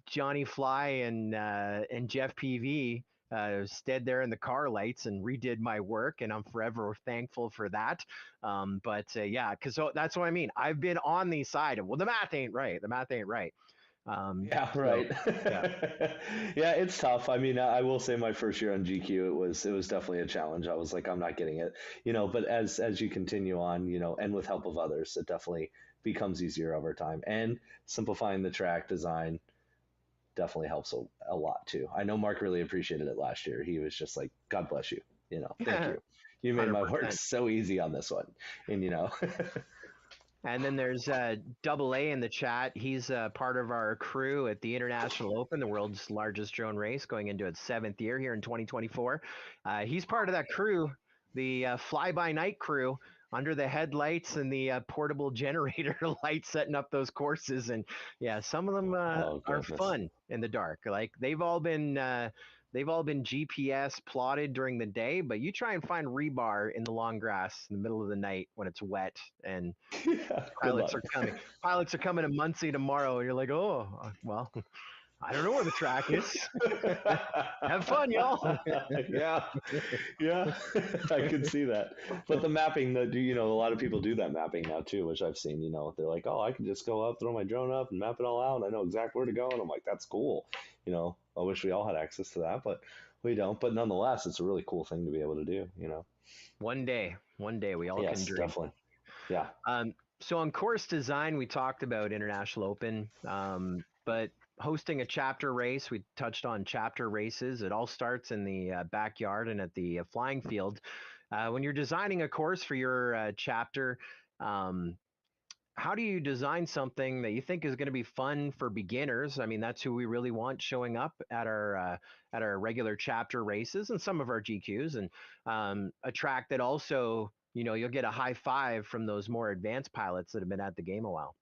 Johnny Fly and Jeff PV stayed there in the car lights and redid my work, and I'm forever thankful for that. Because that's what I mean. I've been on the side of, well, the math ain't right. Right. Yeah, it's tough. I mean, I will say my first year on GQ, it was definitely a challenge. I was like, I'm not getting it, but as you continue on, and with help of others, it definitely becomes easier over time. And simplifying the track design definitely helps a lot too. I know Mark really appreciated it last year. He was just like, God bless you. Thank you. You made 100%. My work so easy on this one. And And then there's Double A in the chat. He's part of our crew at the International Open, the world's largest drone race, going into its 7th year here in 2024. He's part of that crew the fly-by-night crew under the headlights and the portable generator light setting up those courses. And yeah, some of them Oh are goodness. fun in the dark. Like they've all been GPS plotted during the day, but you try and find rebar in the long grass in the middle of the night when it's wet and Yeah, good pilots luck. are coming. Pilots are coming to Muncie tomorrow, and you're like, oh, well, I don't know where the track is. Have fun, y'all. Yeah, yeah, I could see that. But the mapping, that a lot of people do that mapping now too, which I've seen. They're like, oh, I can just go up, throw my drone up, and map it all out, and I know exactly where to go. And I'm like, that's cool. I wish we all had access to that, but we don't. But nonetheless, it's a really cool thing to be able to do. One day, we all can Yes, dream. definitely. Yeah. So on course design, we talked about International Open, but hosting a chapter race, we touched on chapter races. It all starts in the backyard and at the flying field. When you're designing a course for your chapter, um, how do you design something that you think is going to be fun for beginners? I mean, that's who we really want showing up at our regular chapter races and some of our GQs, and a track that also, you'll get a high five from those more advanced pilots that have been at the game a while.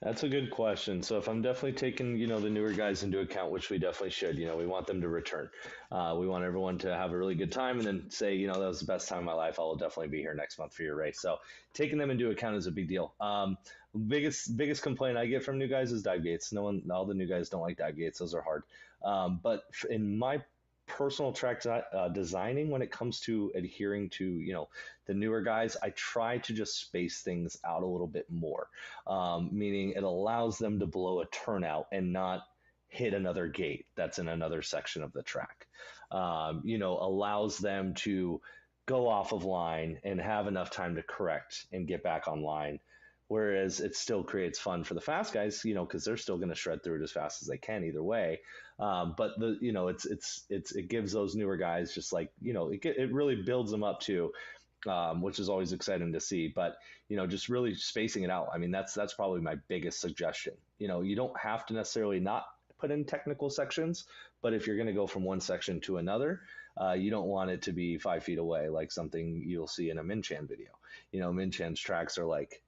That's a good question. So if I'm definitely taking, the newer guys into account, which we definitely should, we want them to return. We want everyone to have a really good time and then say, that was the best time of my life. I'll definitely be here next month for your race. So taking them into account is a big deal. Biggest complaint I get from new guys is dive gates. All the new guys don't like dive gates. Those are hard. But in my personal track designing, when it comes to adhering to the newer guys, I try to just space things out a little bit more, meaning it allows them to blow a turnout and not hit another gate that's in another section of the track. Allows them to go off of line and have enough time to correct and get back online. Whereas it still creates fun for the fast guys, because they're still going to shred through it as fast as they can either way. But it gives those newer guys just like, it really builds them up too, which is always exciting to see. But just really spacing it out. I mean, that's probably my biggest suggestion. You don't have to necessarily not put in technical sections, but if you're going to go from one section to another, you don't want it to be 5 feet away, like something you'll see in a Minchan video. Minchan's tracks are like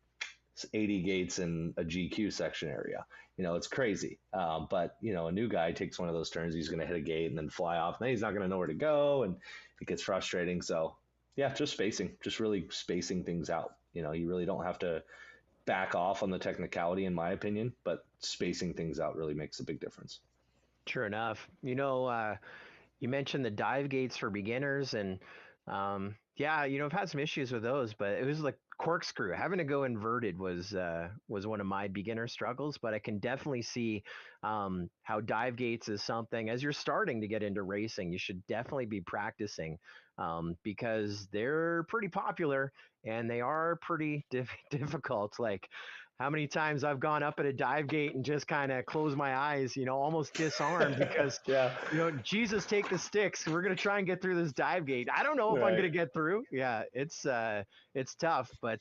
80 gates in a GQ section area. It's crazy. But a new guy takes one of those turns, he's going to hit a gate and then fly off, and then he's not going to know where to go, and it gets frustrating. So yeah, just really spacing things out. You really don't have to back off on the technicality, in my opinion, but spacing things out really makes a big difference. Sure enough. You mentioned the dive gates for beginners, and yeah, I've had some issues with those, but it was like corkscrew. Having to go inverted was one of my beginner struggles, but I can definitely see how dive gates is something, as you're starting to get into racing, you should definitely be practicing, because they're pretty popular and they are pretty difficult. Like, how many times I've gone up at a dive gate and just kind of closed my eyes, almost disarmed because, Yeah. Jesus, take the sticks. We're going to try and get through this dive gate. I don't know if I'm Right. going to get through. Yeah, it's tough, but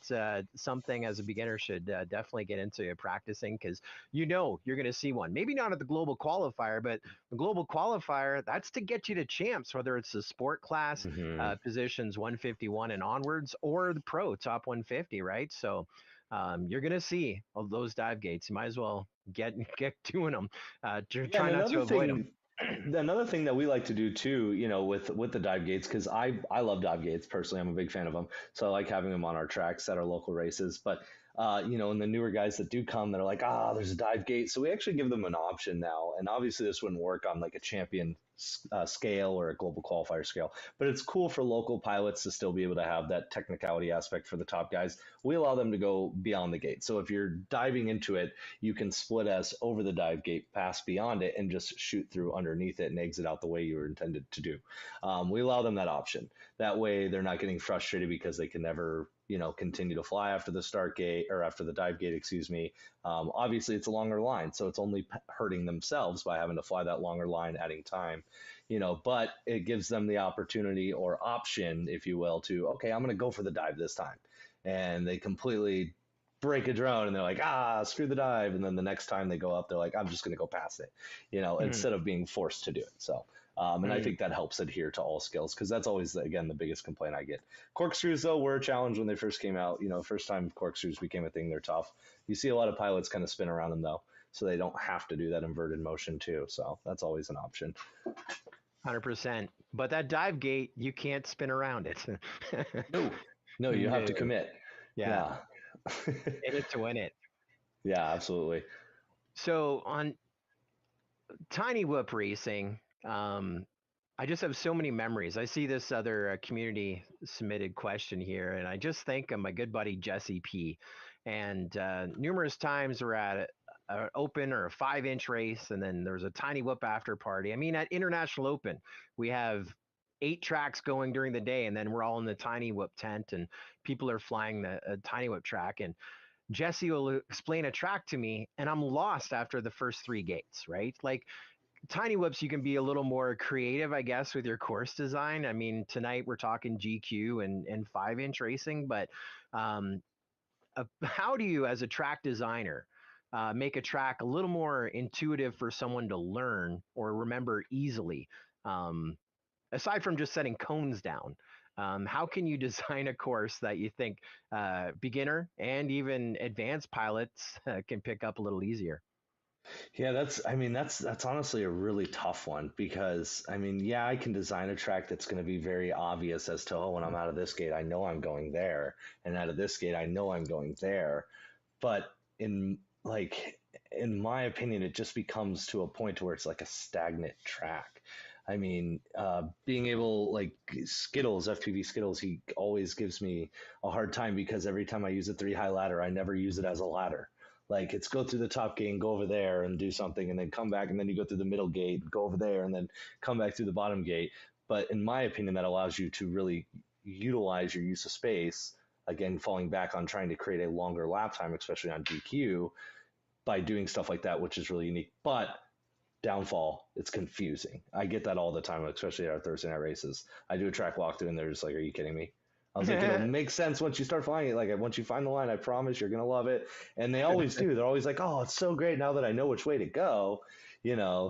something as a beginner should definitely get into practicing, because you're going to see one. Maybe not at the global qualifier, but the global qualifier, that's to get you to champs, whether it's the sport class Mm-hmm. positions 151 and onwards, or the pro top 150, right? So you're going to see all those dive gates. You might as well get doing them. Yeah, Try and not to avoid them. another thing that we like to do too, with the dive gates, because I love dive gates personally. I'm a big fan of them, so I like having them on our tracks at our local races. But and the newer guys that do come, they're like, there's a dive gate, so we actually give them an option now. And obviously, this wouldn't work on like a champion scale or a global qualifier scale, but it's cool for local pilots to still be able to have that technicality aspect for the top guys. We allow them to go beyond the gate, so if you're diving into it, you can split us over the dive gate, pass beyond it, and just shoot through underneath it and exit out the way you were intended to do. We allow them that option. That way, they're not getting frustrated because they can never, continue to fly after the start gate or after the dive gate, excuse me. Obviously, it's a longer line, so it's only hurting themselves by having to fly that longer line, adding time. But it gives them the opportunity or option, if you will, to, okay, I'm going to go for the dive this time. And they completely break a drone and they're like, screw the dive. And then the next time they go up, they're like, I'm just going to go past it, Mhm. instead of being forced to do it. So And I think that helps adhere to all skills because that's always, again, the biggest complaint I get. Corkscrews, though, were a challenge when they first came out. First time corkscrews became a thing, they're tough. You see a lot of pilots kind of spin around them, though, so they don't have to do that inverted motion, too. So that's always an option. 100%. But that dive gate, you can't spin around it. No, you have to commit. Yeah. In it to win it. Yeah, absolutely. So on Tiny Whoop racing, I just have so many memories. I see this other community submitted question here, and I just think of my good buddy Jesse P. And numerous times we're at an open or a 5-inch race, and then there's a Tiny Whoop after party. I mean, at International Open, we have 8 tracks going during the day, and then we're all in the Tiny Whoop tent, and people are flying the Tiny Whoop track. And Jesse will explain a track to me, and I'm lost after the first 3 gates, right? Like, Tiny Whoops, you can be a little more creative, I guess, with your course design. I mean, tonight we're talking GQ and 5-inch racing, but how do you, as a track designer, make a track a little more intuitive for someone to learn or remember easily? Aside from just setting cones down, how can you design a course that you think beginner and even advanced pilots can pick up a little easier? Yeah, that's honestly a really tough one because yeah, I can design a track that's going to be very obvious as to, oh, when I'm out of this gate, I know I'm going there, and out of this gate, I know I'm going there. But in my opinion, it just becomes to a point where it's like a stagnant track. Being able, like Skittles, FPV Skittles, he always gives me a hard time because every time I use a 3 high ladder, I never use it as a ladder. Like, it's go through the top gate and go over there and do something and then come back, and then you go through the middle gate, go over there, and then come back through the bottom gate. But in my opinion, that allows you to really utilize your use of space, again, falling back on trying to create a longer lap time, especially on DQ, by doing stuff like that, which is really unique. But downfall, it's confusing. I get that all the time, especially at our Thursday night races. I do a track walkthrough and they're just like, are you kidding me? I was like, it'll make sense once you start flying it. Like, once you find the line, I promise you're going to love it. And they always do. They're always like, oh, it's so great now that I know which way to go,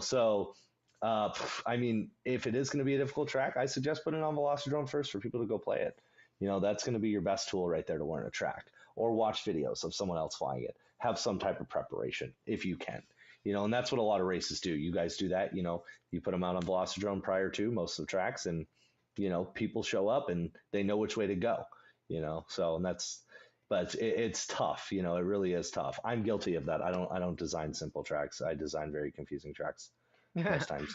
So, if it is going to be a difficult track, I suggest putting it on Velocidrome first for people to go play it. That's going to be your best tool right there to learn a track, or watch videos of someone else flying it. Have some type of preparation if you can. And that's what a lot of races do. You guys do that, you put them out on Velocidrome prior to most of the tracks, and people show up and they know which way to go, so, and but it's tough, it really is tough. I'm guilty of that. I don't design simple tracks. I design very confusing tracks most times.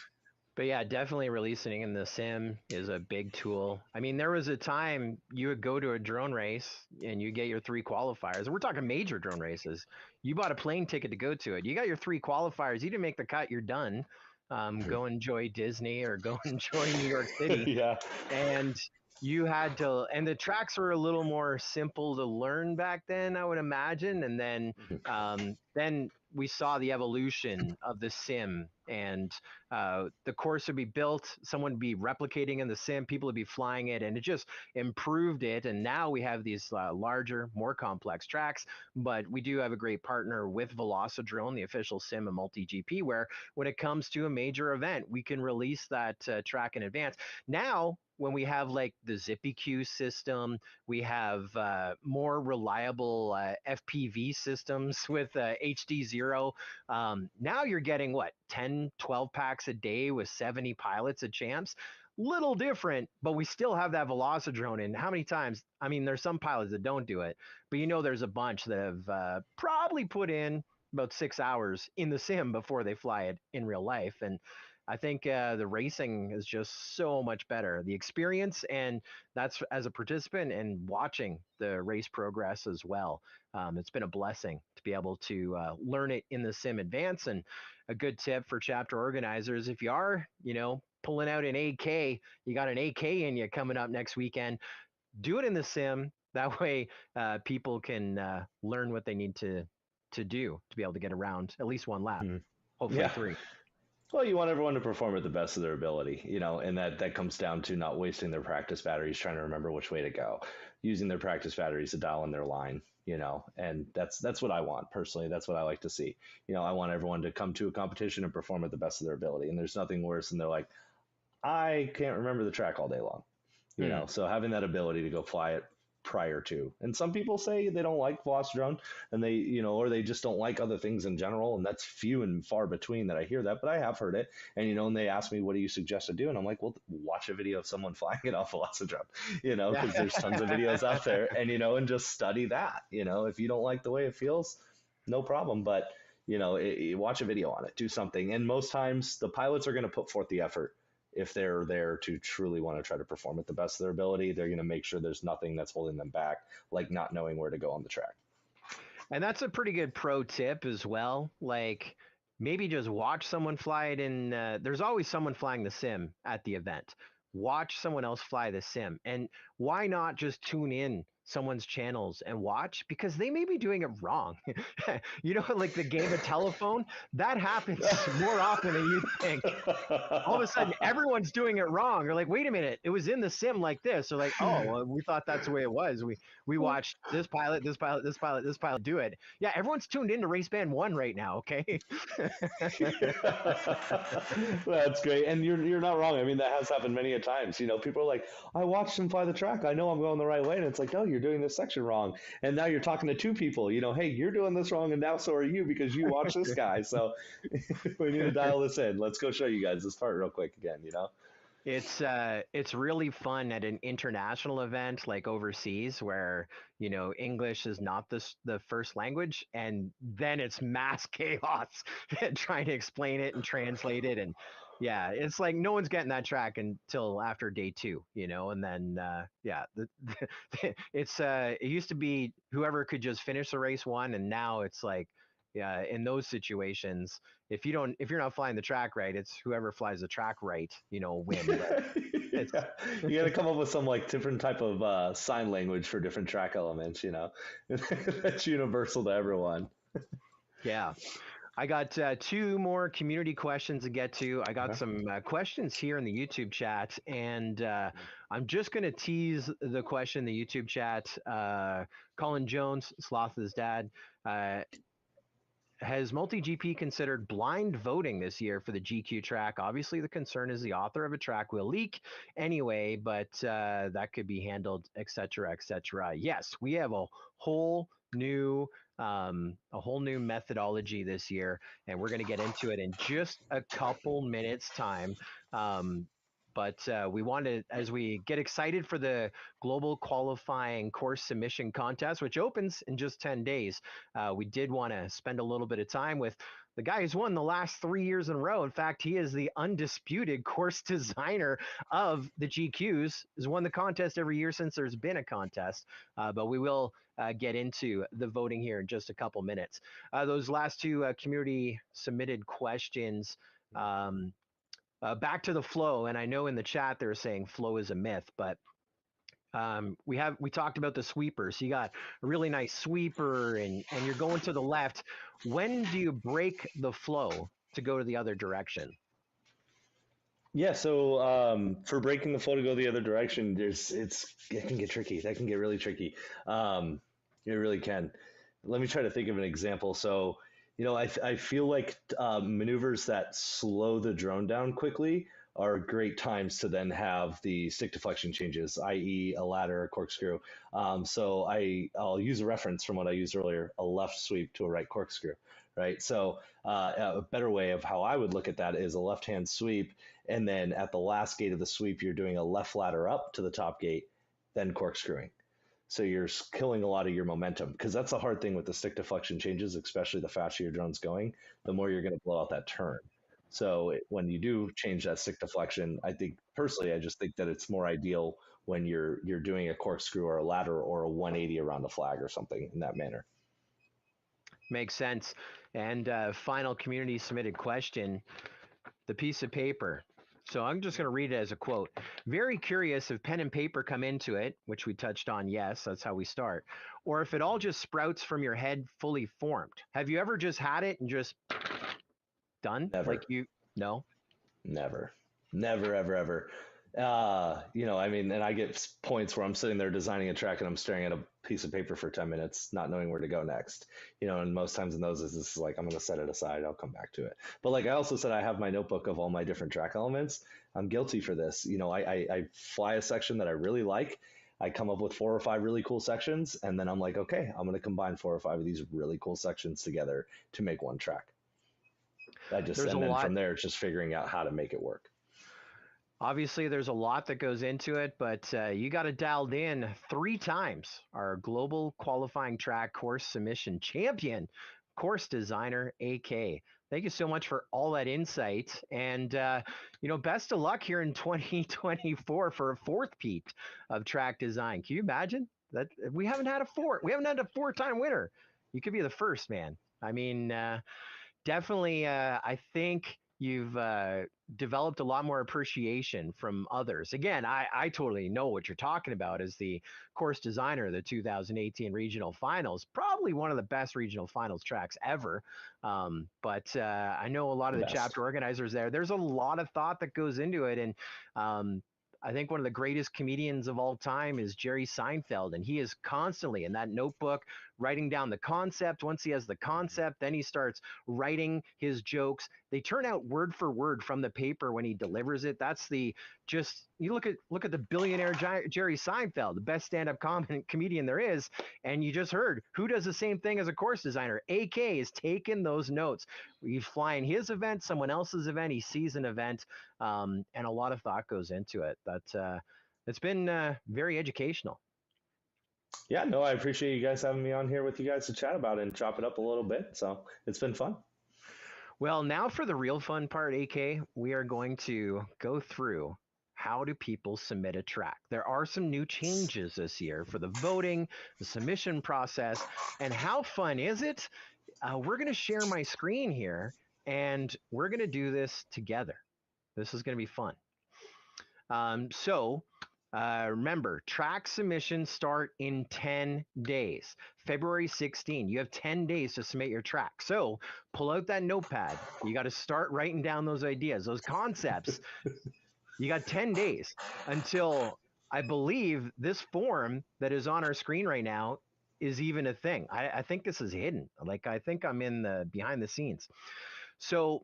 But yeah, definitely releasing in the sim is a big tool. I mean, there was a time you would go to a drone race and you get your 3 qualifiers. We're talking major drone races. You bought a plane ticket to go to it. You got your 3 qualifiers. You didn't make the cut. You're done. Go enjoy Disney or go enjoy New York City. Yeah. And you had to, and the tracks were a little more simple to learn back then, I would imagine. And then we saw the evolution of the sim, and the course would be built, someone would be replicating in the sim, people would be flying it, and it just improved it. And now we have these larger, more complex tracks, but we do have a great partner with Velocidrone, the official sim of MultiGP, where when it comes to a major event, we can release that track in advance. Now, when we have like the ZippyQ system, we have more reliable FPV systems with HD0. Now you're getting what, 10, 12 packs a day with 70 pilots at champs. Little different, but we still have that Velocidrone. And how many times? I mean, there's some pilots that don't do it, but there's a bunch that have probably put in about 6 hours in the sim before they fly it in real life. And I think the racing is just so much better. The experience, and that's as a participant and watching the race progress as well. It's been a blessing to be able to learn it in the sim advance. And a good tip for chapter organizers, if you are, pulling out an AK, you got an AK in you coming up next weekend, do it in the sim. That way people can learn what they need to do to be able to get around at least one lap, hopefully 3. Well, you want everyone to perform at the best of their ability, and that comes down to not wasting their practice batteries trying to remember which way to go, using their practice batteries to dial in their line, and that's what I want personally. That's what I like to see. I want everyone to come to a competition and perform at the best of their ability. And there's nothing worse than they're like, I can't remember the track all day long, Hmm. so having that ability to go fly it prior to. And some people say they don't like Voss drone and they, or they just don't like other things in general. And that's few and far between that I hear that, but I have heard it. And, and they ask me, what do you suggest to do? And I'm like, well, watch a video of someone flying it off a drone, Yeah. because there's tons of videos out there and, and just study that, if you don't like the way it feels, no problem. But, watch a video on it, do something. And most times the pilots are going to put forth the effort if they're there to truly want to try to perform at the best of their ability. They're going to make sure there's nothing that's holding them back, like not knowing where to go on the track. And that's a pretty good pro tip as well. Like maybe just watch someone fly it in. There's always someone flying the sim at the event. Watch someone else fly the sim. And why not just tune in someone's channels and watch? Because they may be doing it wrong. Like the game of telephone, that happens more often than you think. All of a sudden everyone's doing it wrong. You're like, wait a minute, it was in the sim like this. Or like, oh, well, we thought that's the way it was. We watched this pilot, this pilot, this pilot, this pilot do it. Yeah, everyone's tuned into Race Band 1 right now, okay? That's great, and you're not wrong. I mean, that has happened many a times. People are like, "I watched him fly the track. I know I'm going the right way," and it's like, "No, you're doing this section wrong." And now you're talking to two people. Hey, you're doing this wrong, and now so are you because you watch this guy. So we need to dial this in. Let's go show you guys this part real quick again. It's really fun at an international event like overseas where English is not the first language, and then it's mass chaos trying to explain it and translate it. And yeah, it's like no one's getting that track until after day 2, and then yeah, it used to be whoever could just finish the race won, and now it's like, yeah, in those situations, if you're not flying the track right, it's whoever flies the track right, win. But it's Yeah, you got to come up with some like different type of sign language for different track elements. That's universal to everyone. yeah. I got 2 more community questions to get to. I got Okay. some questions here in the YouTube chat, and I'm just going to tease the question in the YouTube chat. Colin Jones, Sloth's dad, has MultiGP considered blind voting this year for the GQ track? Obviously, the concern is the author of a track will leak anyway, but that could be handled, etc., etc. Yes, we have whole new a whole new methodology this year, and we're going to get into it in just a couple minutes time. But we wanted, as we get excited for the global qualifying course submission contest, which opens in just 10 days, we did want to spend a little bit of time with the guy who's won the last 3 years in a row. In fact, he is the undisputed course designer of the GQs, has won the contest every year since there's been a contest. But we will get into the voting here in just a couple minutes. Those last 2 community submitted questions, back to the flow, and I know in the chat they're saying flow is a myth, but we talked about the sweeper. So you got a really nice sweeper, and you're going to the left. When do you break the flow to go to the other direction? Yeah, so for breaking the flow to go the other direction, it can get tricky. That can get really tricky. It really can. Let me try to think of an example. So, I feel like maneuvers that slow the drone down quickly are great times to then have the stick deflection changes, i.e., a ladder, a corkscrew. So I'll use a reference from what I used earlier: a left sweep to a right corkscrew. Right. So a better way of how I would look at that is a left-hand sweep, and then at the last gate of the sweep, you're doing a left ladder up to the top gate, then corkscrewing. So you're killing a lot of your momentum, because that's the hard thing with the stick deflection changes, especially the faster your drone's going, the more you're going to blow out that turn. So when you do change that stick deflection, I think personally, I just think that it's more ideal when you're doing a corkscrew or a ladder or a 180 around a flag or something in that manner. Makes sense. And final community submitted question, the piece of paper. So I'm just going to read it as a quote. Very curious if pen and paper come into it, which we touched on. Yes, that's how we start. Or if it all just sprouts from your head fully formed. Have you ever just had it and just done? Never. No? Never, never, ever, ever. I mean, and I get points where I'm sitting there designing a track and I'm staring at a piece of paper for 10 minutes, not knowing where to go next. And most times in those is this like, I'm going to set it aside. I'll come back to it. But like I also said, I have my notebook of all my different track elements. I'm guilty for this. I fly a section that I really like. I come up with 4 or 5 really cool sections, and then I'm like, okay, I'm going to combine 4 or 5 of these really cool sections together to make one track. There's a And then lot. from there, it's just figuring out how to make it work. Obviously, there's a lot that goes into it, but you got it dialed in 3 times. Our global qualifying track course submission champion, course designer, AK. Thank you so much for all that insight. And, best of luck here in 2024 for a 4th-peat of track design. Can you imagine that? We haven't had a 4-time winner. You could be the first, man. I mean, definitely, I think you've developed a lot more appreciation from others. Again, I totally know what you're talking about as the course designer of the 2018 regional finals, probably one of the best regional finals tracks ever. But I know a lot The of the best. chapter organizers there's a lot of thought that goes into it. And I think one of the greatest comedians of all time is Jerry Seinfeld, and he is constantly in that notebook writing down the concept. Once he has the concept, then he starts writing his jokes. They turn out word for word from the paper when he delivers it. That's the just you look at the billionaire Jerry Seinfeld, the best stand-up comedian there is, and you just heard who does the same thing as a course designer. AK is taking those notes. He's flying his event, someone else's event. He sees an event, and a lot of thought goes into it. It's been very educational. Yeah, no, I appreciate you guys having me on here with you guys to chat about it and chop it up a little bit. So it's been fun. Well, now for the real fun part, AK, we are going to go through how do people submit a track. There are some new changes this year for the voting, the submission process, and how fun is it? We're going to share my screen here, and we're going to do this together. This is going to be fun. Remember, track submissions start in 10 days. February 16, you have 10 days to submit your track. So pull out that notepad. You got to start writing down those ideas, those concepts. You got 10 days until I believe this form that is on our screen right now is even a thing. I think this is hidden. Like, I think I'm in the behind the scenes. So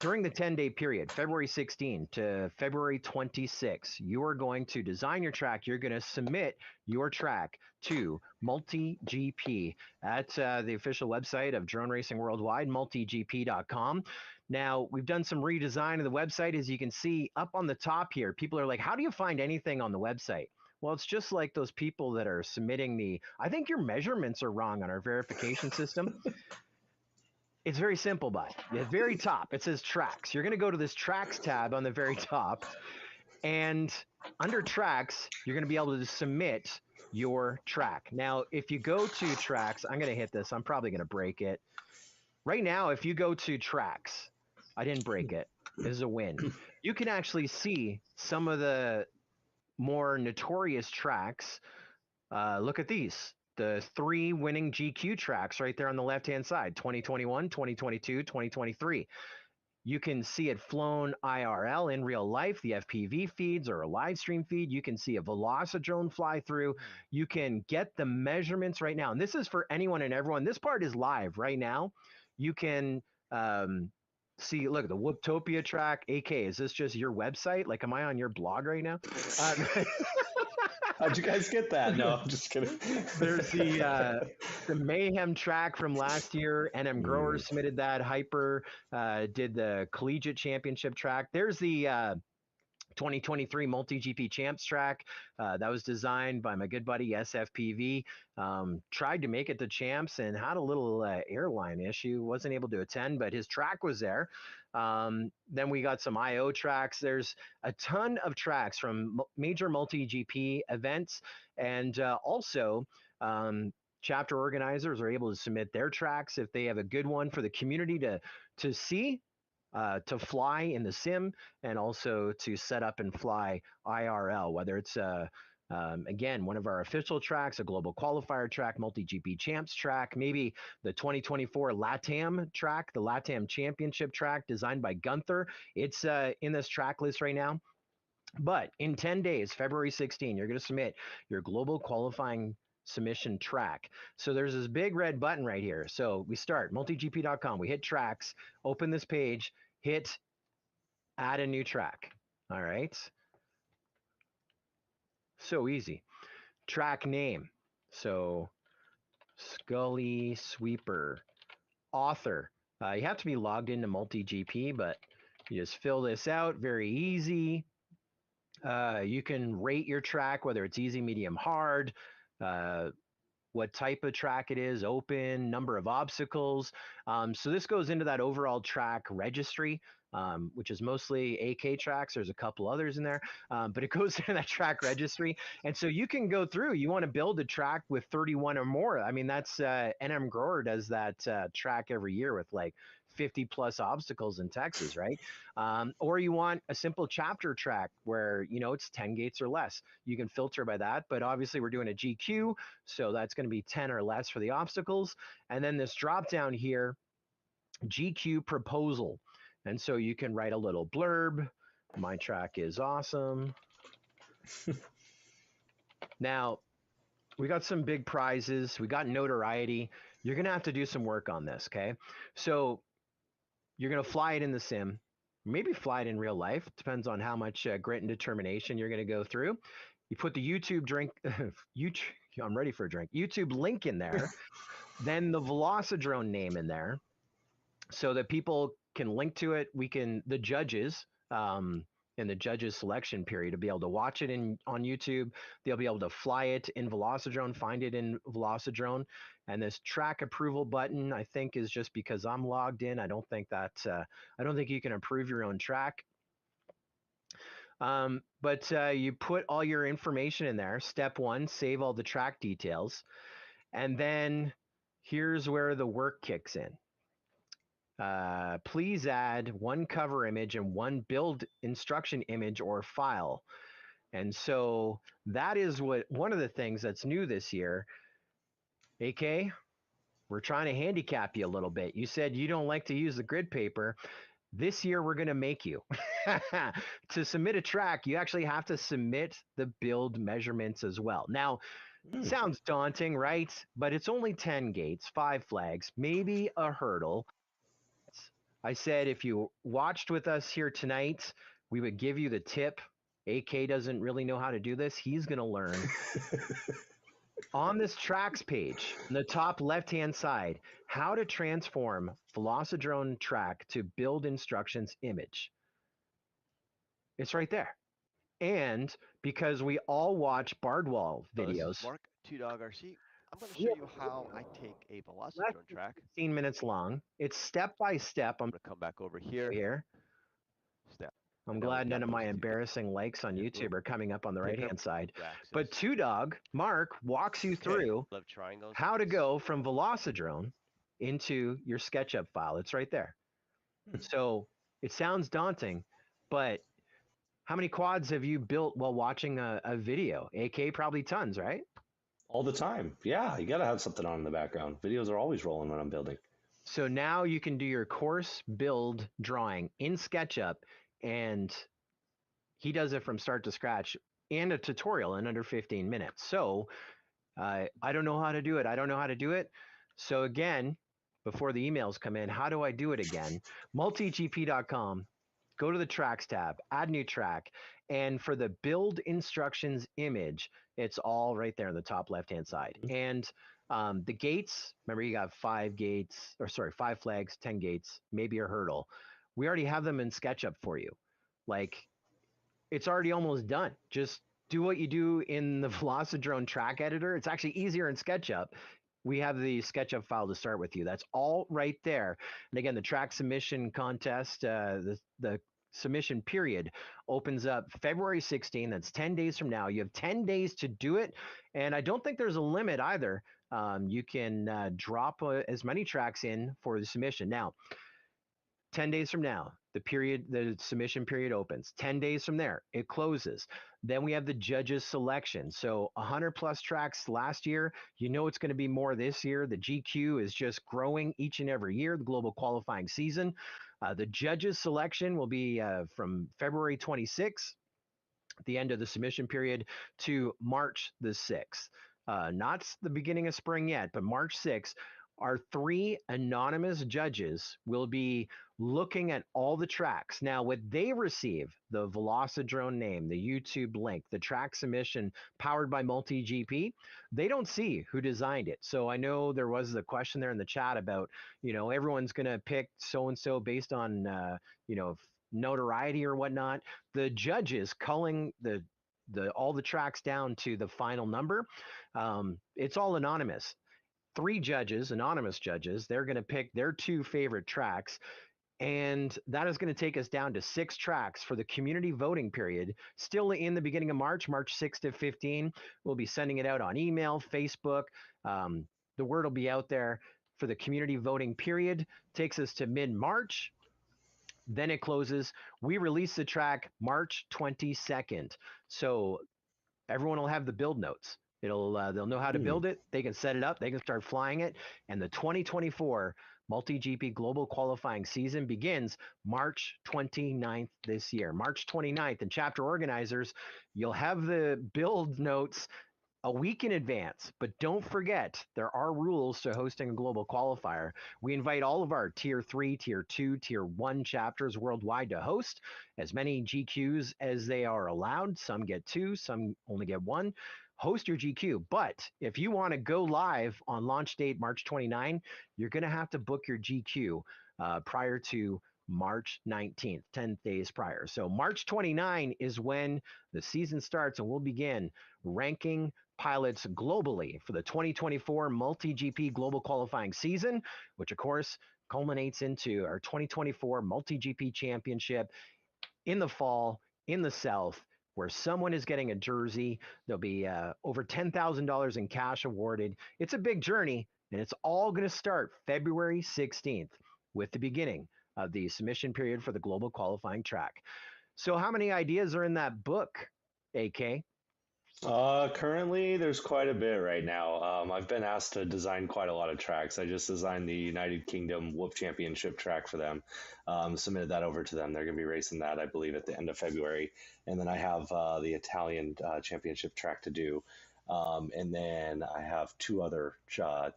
during the 10-day period, February 16 to February 26, you are going to design your track. You're going to submit your track to MultiGP at the official website of Drone Racing Worldwide, multigp.com. Now, we've done some redesign of the website. As you can see up on the top here, people are like, how do you find anything on the website? Well, it's just like those people that are submitting I think your measurements are wrong on our verification system. It's very simple, bud. At the very top, it says tracks. You're going to go to this tracks tab on the very top, and under tracks, you're going to be able to submit your track. Now, if you go to tracks, I'm going to hit this. I'm probably going to break it. Right now, if you go to tracks, I didn't break it. This is a win. You can actually see some of the more notorious tracks. Look at these. The 3 winning GQ tracks right there on the left-hand side, 2021, 2022, 2023. You can see it flown IRL in real life, the FPV feeds or a live stream feed. You can see a Velocidrone fly through. You can get the measurements right now. And this is for anyone and everyone. This part is live right now. You can see, look, the Whooptopia track. AK, is this just your website? Like, am I on your blog right now? How'd you guys get that? No, I'm just kidding. There's the Mayhem track from last year. NM Growers submitted that. Hyper did the Collegiate Championship track. There's the 2023 MultiGP Champs track that was designed by my good buddy SFPV. Tried to make it to Champs and had a little airline issue. Wasn't able to attend, but his track was there. Then we got some IO tracks. There's a ton of tracks from major MultiGP events, and also chapter organizers are able to submit their tracks if they have a good one for the community to see, to fly in the sim, and also to set up and fly IRL, whether it's again, one of our official tracks, a global qualifier track, MultiGP Champs track, maybe the 2024 LATAM track, the LATAM Championship track designed by Gunther. It's in this track list right now. But in 10 days, February 16, you're going to submit your global qualifying submission track. So there's this big red button right here. So we start multigp.com. We hit tracks, open this page, hit add a new track. All right. So easy. Track name. So Scully Sweeper. Author. You have to be logged into MultiGP, but you just fill this out. Very easy. You can rate your track, whether it's easy, medium, hard, what type of track it is, open, number of obstacles. So this goes into that overall track registry, which is mostly AK tracks. There's a couple others in there, but it goes into that track registry. And so you can go through, you want to build a track with 31 or more. I mean, that's NM Grower does that track every year with like 50 plus obstacles in Texas, right? Or you want a simple chapter track where, you know, it's 10 gates or less. You can filter by that, but obviously we're doing a GQ, so that's going to be 10 or less for the obstacles. And then this drop down here, GQ proposal. And so you can write a little blurb. My track is awesome. Now, we got some big prizes. We got notoriety. You're going to have to do some work on this, okay? So you're going to fly it in the sim, maybe fly it in real life. Depends on how much grit and determination you're going to go through. You put the YouTube drink, I'm ready for a drink, YouTube link in there, then the Velocidrone name in there so that people can link to it. The judges, in the judges selection period to be able to watch it on YouTube. They'll be able to fly it in Velocidrone, find it in Velocidrone. And this track approval button, I think, is just because I'm logged in. I don't think you can approve your own track. But you put all your information in there. Step 1, save all the track details. And then here's where the work kicks in. Please add one cover image and one build instruction image or file. And so that is one of the things that's new this year. AK, we're trying to handicap you a little bit. You said you don't like to use the grid paper. This year, we're going to make you. To submit a track, you actually have to submit the build measurements as well. Now, sounds daunting, right? But it's only 10 gates, 5 flags, maybe a hurdle. I said if you watched with us here tonight, we would give you the tip. AK doesn't really know how to do this. He's going to learn. On this tracks page, in the top left-hand side, how to transform Velocidrone track to build instructions image. It's right there. And because we all watch Bardwall videos. This is Mark, 2Dog RC. I'm going to show you how I take a Velocidrone track. 15 minutes long. It's step by step. I'm going to come back over here. Step. I'm glad none of my embarrassing likes on YouTube are coming up on the right-hand side. But 2Dog, Mark, walks you through how to go from Velocidrone into your SketchUp file. It's right there. So it sounds daunting, but how many quads have you built while watching a video? AK, probably tons, right? All the time. Yeah, you got to have something on in the background. Videos are always rolling when I'm building. So now you can do your course build drawing in SketchUp, and he does it from start to scratch and a tutorial in under 15 minutes. So I don't know how to do it. I don't know how to do it. So again, before the emails come in, how do I do it again? MultiGP.com. Go to the tracks tab, add new track. And for the build instructions image, it's all right there in the top left-hand side. And the gates, remember you got 5 flags, 10 gates, maybe a hurdle. We already have them in SketchUp for you. Like, it's already almost done. Just do what you do in the Velocidrone track editor. It's actually easier in SketchUp. We have the SketchUp file to start with you. That's all right there. And again, the track submission contest, the submission period opens up February 16. That's 10 days from now. You have 10 days to do it. And I don't think there's a limit either. You can drop as many tracks in for the submission. Now, 10 days from now, the submission period opens. 10 days from there, it closes. Then we have the judges selection. So 100 plus tracks last year. You know it's going to be more this year. The GQ is just growing each and every year, the global qualifying season. The judges selection will be from February 26th the end of the submission period, to March the 6th. Not the beginning of spring yet, but March 6th. Our 3 anonymous judges will be looking at all the tracks. Now, what they receive, the Velocidrone name, the YouTube link, the track submission powered by MultiGP, they don't see who designed it. So I know there was a question there in the chat about, everyone's going to pick so-and-so based on, notoriety or whatnot. The judges culling all the tracks down to the final number. It's all anonymous. 3 judges, anonymous judges, they're going to pick their 2 favorite tracks. And that is going to take us down to 6 tracks for the community voting period. Still in the beginning of March 6 to 15. We'll be sending it out on email, Facebook. The word will be out there for the community voting period. Takes us to mid-March. Then it closes. We release the track March 22nd. So everyone will have the build notes. They'll know how to build it. They can set it up. They can start flying it. And the 2024 MultiGP Global Qualifying Season begins March 29th this year. March 29th. And chapter organizers, you'll have the build notes a week in advance, but don't forget, there are rules to hosting a global qualifier. We invite all of our tier 3, tier 2, tier 1 chapters worldwide to host as many GQs as they are allowed. Some get 2, some only get 1. Host your GQ. But if you want to go live on launch date March 29, you're going to have to book your GQ prior to March 19th, 10 days prior. So March 29 is when the season starts, and we'll begin ranking pilots globally for the 2024 MultiGP Global Qualifying Season, which of course culminates into our 2024 MultiGP Championship in the fall in the South, where someone is getting a jersey. There'll be over $10,000 in cash awarded. It's a big journey, and it's all going to start February 16th with the beginning of the submission period for the global qualifying track. So how many ideas are in that book, AK? Currently, there's quite a bit right now. I've been asked to design quite a lot of tracks. I just designed the United Kingdom Whoop Championship track for them. Submitted that over to them. They're going to be racing that, I believe, at the end of February. And then I have the Italian championship track to do. And then I have 2 other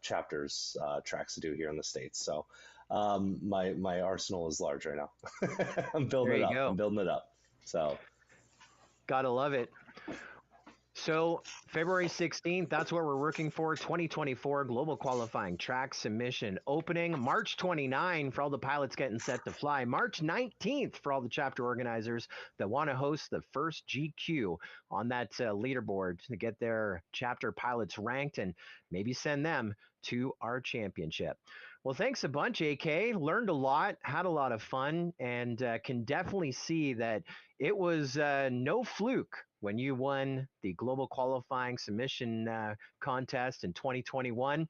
chapters tracks to do here in the States. So my arsenal is large right now. I'm building it up. I'm building it up. So gotta love it. So February 16th, that's what we're working for. 2024 Global Qualifying Track Submission opening. March 29 for all the pilots getting set to fly. March 19th for all the chapter organizers that want to host the first GQ on that leaderboard to get their chapter pilots ranked and maybe send them to our championship. Well, thanks a bunch, AK. Learned a lot, had a lot of fun, and can definitely see that it was no fluke when you won the global qualifying submission contest in 2021.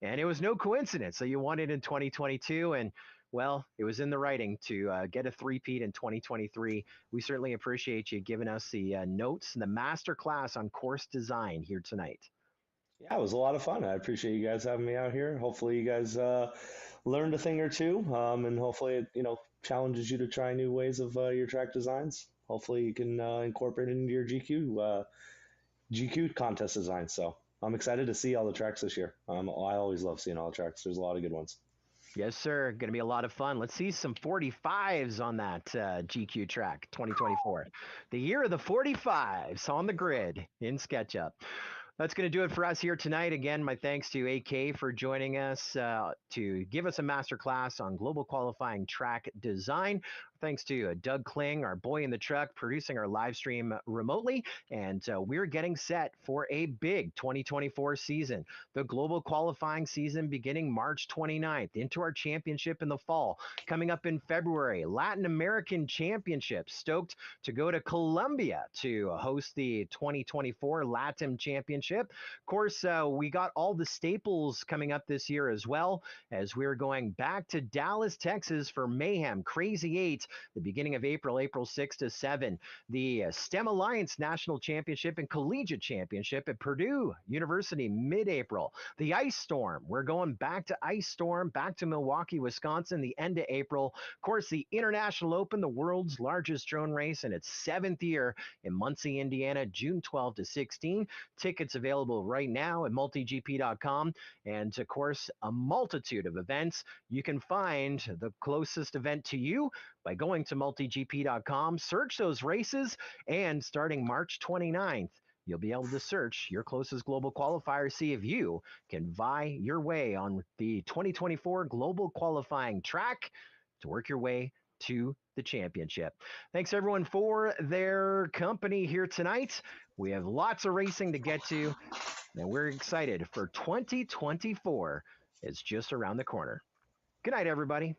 And it was no coincidence that you won it in 2022. And well, it was in the writing to get a three-peat in 2023. We certainly appreciate you giving us the notes and the master class on course design here tonight. Yeah, it was a lot of fun. I appreciate you guys having me out here. Hopefully you guys learned a thing or two, and hopefully it challenges you to try new ways of your track designs. Hopefully you can incorporate it into your GQ contest design. So I'm excited to see all the tracks this year. I always love seeing all the tracks. There's a lot of good ones. Yes, sir. Going to be a lot of fun. Let's see some 45s on that GQ track 2024. The year of the 45s on the grid in SketchUp. That's going to do it for us here tonight. Again, my thanks to AK for joining us to give us a masterclass on global qualifying track design. Thanks to Doug Kling, our boy in the truck, producing our live stream remotely. And we're getting set for a big 2024 season. The global qualifying season beginning March 29th into our championship in the fall. Coming up in February, Latin American Championship. Stoked to go to Colombia to host the 2024 LATAM Championship. Of course, we got all the staples coming up this year as well, as we're going back to Dallas, Texas for Mayhem Crazy 8 the beginning of April, April 6 to 7. The STEM Alliance National Championship and Collegiate Championship at Purdue University mid-April. The Ice Storm, we're going back to Ice Storm, back to Milwaukee, Wisconsin, the end of April. Of course, the International Open, the world's largest drone race in its 7th year in Muncie, Indiana, June 12 to 16. Tickets available right now at multigp.com. And of course, a multitude of events. You can find the closest event to you by going to multigp.com, search those races, and starting March 29th, you'll be able to search your closest global qualifier, see if you can vie your way on the 2024 global qualifying track to work your way to the championship. Thanks everyone for their company here tonight. We have lots of racing to get to, and we're excited for 2024. It's just around the corner. Good night, everybody.